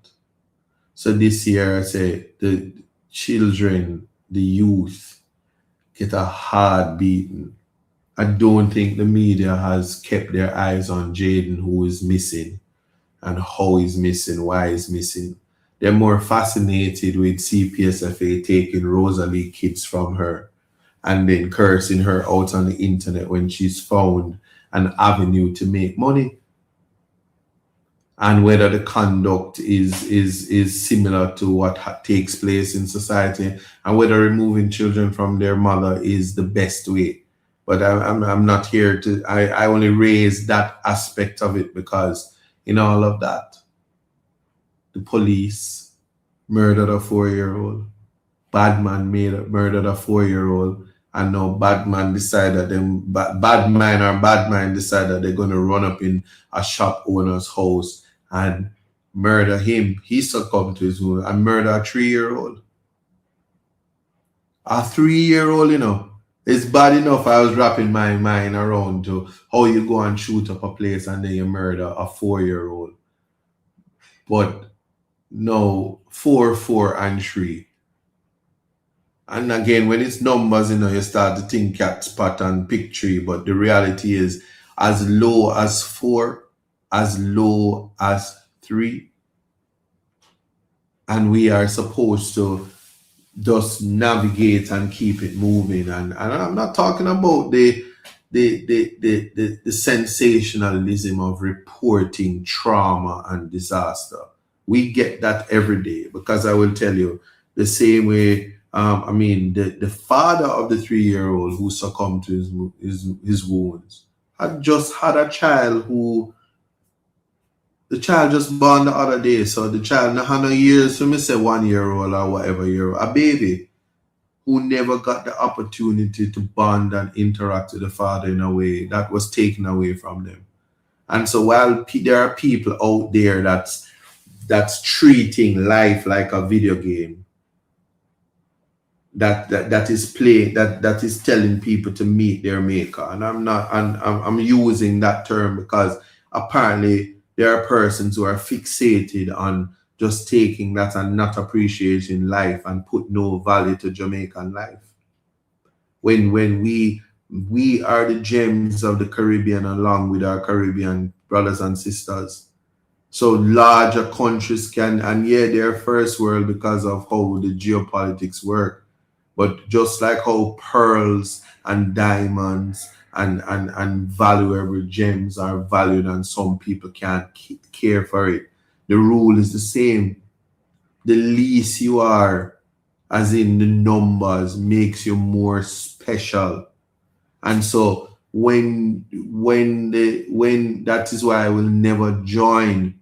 So this year, I say the children, the youth, get a hard beating. I don't think the media has kept their eyes on Jaden, who is missing and how he's missing, why he's missing. They're more fascinated with CPSFA taking Rosalie kids from her and then cursing her out on the internet when she's found an avenue to make money. And whether the conduct is similar to what takes place in society, and whether removing children from their mother is the best way. But I'm not here to, I only raise that aspect of it because in all of that, the police murdered a 4-year-old, bad man murdered a 4-year-old, and now bad man decide that bad mind decide that they're going to run up in a shop owner's house and murder him. He succumbed to his wound and murder a 3-year-old. A 3-year-old, it's bad enough I was wrapping my mind around to how you go and shoot up a place and then you murder a 4-year-old. But no, 4, 4, and 3. And again, when it's numbers, you start to think cat spot and pick 3. But the reality is as low as 4, as low as 3. And we are supposed to just navigate and keep it moving. And I'm not talking about the the sensationalism of reporting trauma and disaster. We get that every day, because I will tell you, the same way, I mean, the father of the 3-year-old who succumbed to his wounds had just had a child who, the child just born the other day. So the child now had no years, so me say 1-year-old or whatever year, a baby who never got the opportunity to bond and interact with the father in a way that was taken away from them. And so while there are people out there that's treating life like a video game, that is telling people to meet their maker. And I'm using that term because apparently there are persons who are fixated on just taking that and not appreciating life and put no value to Jamaican life. When we are the gems of the Caribbean along with our Caribbean brothers and sisters. So larger countries can, and yeah, they're first world because of how the geopolitics work. But just like how pearls and diamonds and valuable gems are valued and some people can't care for it, the rule is the same. The least you are, as in the numbers, makes you more special. And so when that is why I will never join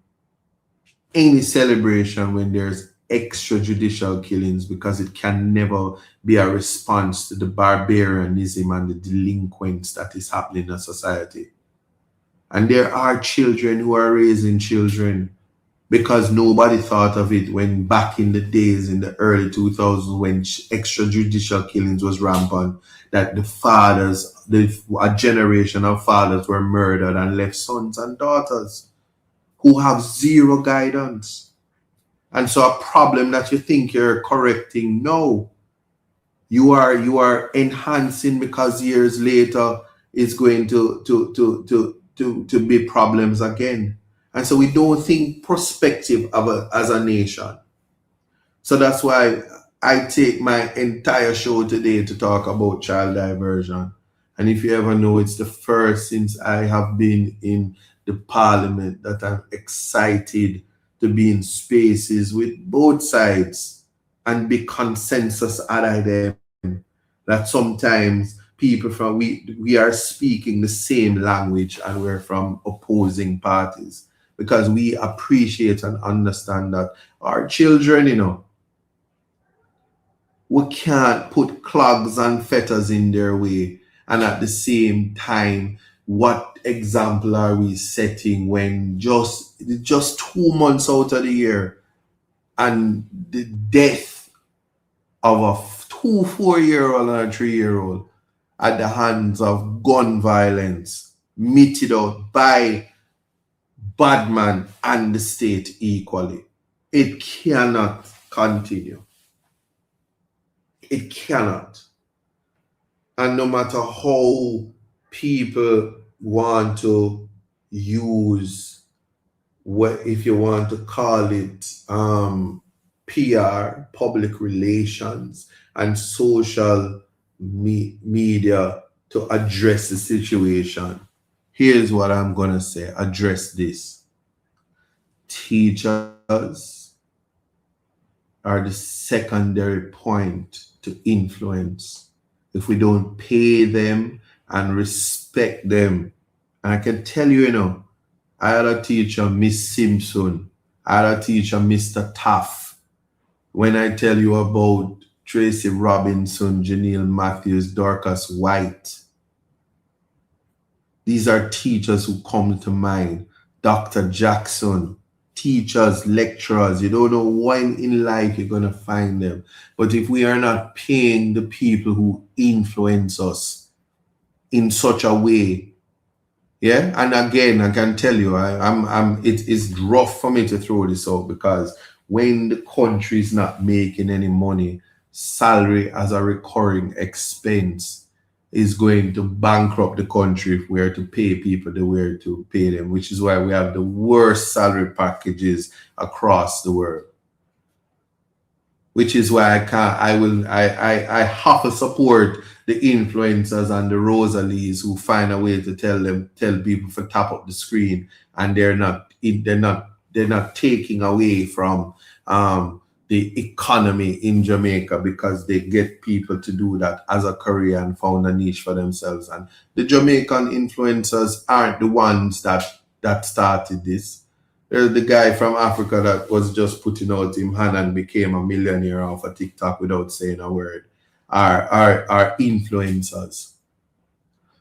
any celebration when there's extrajudicial killings, because it can never be a response to the barbarianism and the delinquence that is happening in a society. And there are children who are raising children because nobody thought of it when back in the days in the early 2000s when extrajudicial killings was rampant, that the fathers, a generation of fathers were murdered and left sons and daughters who have zero guidance. And so a problem that you think you're correcting, no, you are enhancing, because years later it's going to be problems again. And so we don't think prospective as a nation. So that's why I take my entire show today to talk about child diversion. And if you ever know, it's the first since I have been in the parliament that I'm excited to be in spaces with both sides and be consensus out them. That sometimes people from we are speaking the same language and we're from opposing parties, because we appreciate and understand that our children, we can't put clogs and fetters in their way. And at the same time, what example are we setting when just 2 months out of the year and the death of a 4-year-old and a 3-year-old at the hands of gun violence meted out by bad man and the state equally? It cannot continue. It cannot. And no matter how people want to use if you want to call it PR, public relations, and social media to address the situation, here's what I'm going to say. Address this. Teachers are the secondary point to influence. If we don't pay them and respect them, and I can tell you, I had a teacher, Miss Simpson. I had a teacher, Mr. Taff. When I tell you about Tracy Robinson, Janelle Matthews, Dorcas White, these are teachers who come to mind. Dr. Jackson, teachers, lecturers. You don't know when in life you're going to find them. But if we are not paying the people who influence us in such a way, yeah, and again, I can tell you, it is rough for me to throw this out, because when the country is not making any money, salary as a recurring expense is going to bankrupt the country if we are to pay people the way to pay them, which is why we have the worst salary packages across the world. which is why I have to support the influencers and the Rosalies who find a way to tell people to tap up the screen, and they're not taking away from the economy in Jamaica, because they get people to do that as a career and found a niche for themselves. And the Jamaican influencers aren't the ones that started this. There's the guy from Africa that was just putting out him hand and became a millionaire off of TikTok without saying a word. Are influencers.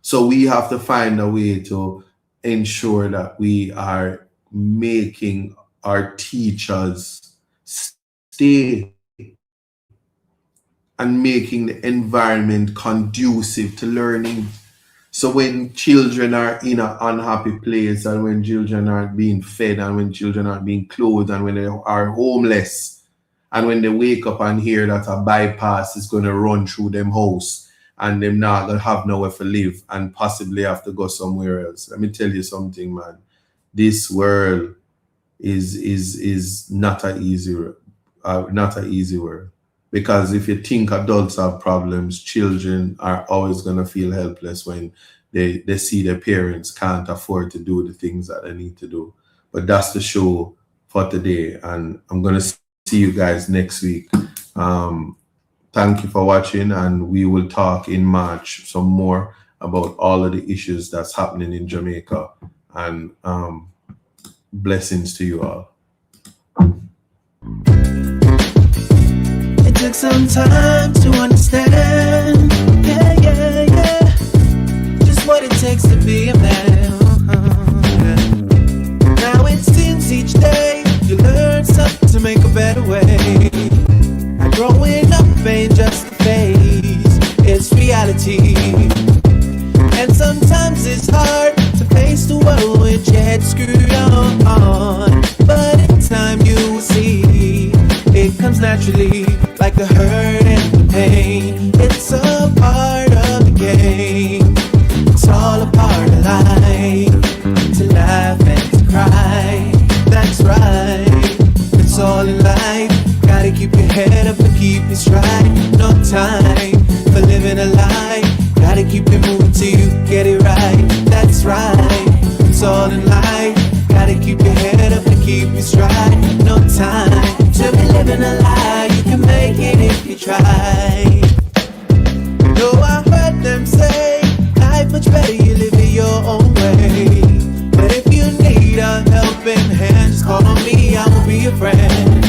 So we have to find a way to ensure that we are making our teachers stay and making the environment conducive to learning. So when children are in an unhappy place, and when children aren't being fed, and when children aren't being clothed, and when they are homeless, and when they wake up and hear that a bypass is going to run through them house and them not going to have nowhere to live and possibly have to go somewhere else. Let me tell you something, man. This world is not an easy world. Because if you think adults have problems, children are always going to feel helpless when they see their parents can't afford to do the things that they need to do. But that's the show for today. And I'm going to see you guys next week. Thank you for watching. And we will talk in March some more about all of the issues that's happening in Jamaica. And blessings to you all. Took some time to understand, yeah, just what it takes to be a man. Now it seems each day you learn something to make a better way. And growing up ain't just a phase, it's reality. And sometimes it's hard to face the world with your head screwed on. But in time you will see it comes naturally, like the hurt and the pain. It's a part of the game. It's all a part of life, to laugh and to cry. That's right, it's all in life. Gotta keep your head up and keep it stride. No time for living a lie. Gotta keep it moving till you get it right. That's right, it's all in life. Gotta keep your head up and keep it stride. No time to be living a lie. You can make it if you try. You know I heard them say life much better you live it your own way. But if you need a helping hand, just call on me, I will be your friend.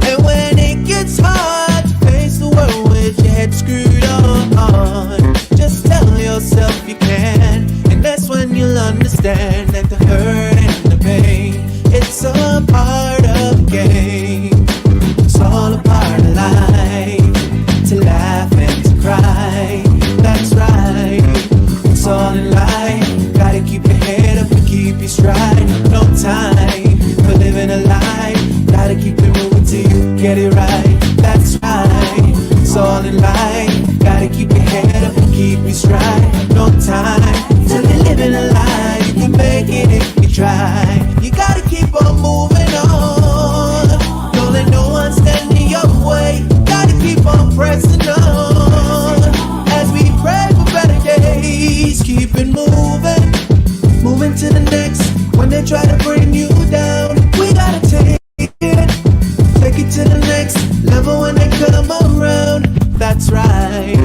And when it gets hard to face the world with your head screwed on, just tell yourself you can. And that's when you'll understand that the hurt and the pain, it's a part of the game. It's all a part of life, to laugh and to cry. That's right, it's all in life. Gotta keep your head up and keep your stride. No time for living a lie. Gotta keep it moving till you get it right. That's right, it's all in life. Gotta keep your head up and keep your stride. No time to be living a lie. You can make it if you try. You gotta keep on moving on. Don't let no one stand in your way. Gotta keep on pressing on. As we pray for better days, keep it moving, moving to the next. When they try to bring you down, we gotta take it to the next level when they come around. That's right,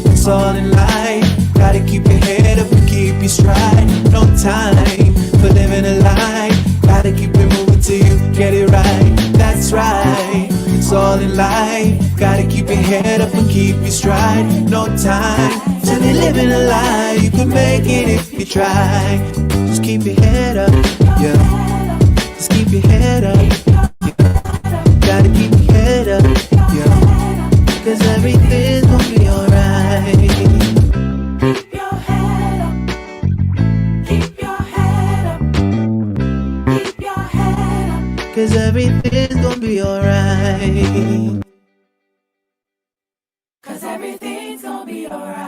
it's all in life. Gotta keep your head up and keep your stride. No time for living a lie. Gotta keep it moving till you get it right. That's right, it's all in life. Gotta keep your head up and keep your stride. No time to be living a lie. You can make it if you try. Just keep your head up, yeah. Just keep your head up, yeah. Gotta keep your head up, yeah. Cause everything's gonna be alright. Keep your head up. Keep your head up. Keep your head up. Cause everything's gonna be alright. Cause everything's gonna be alright.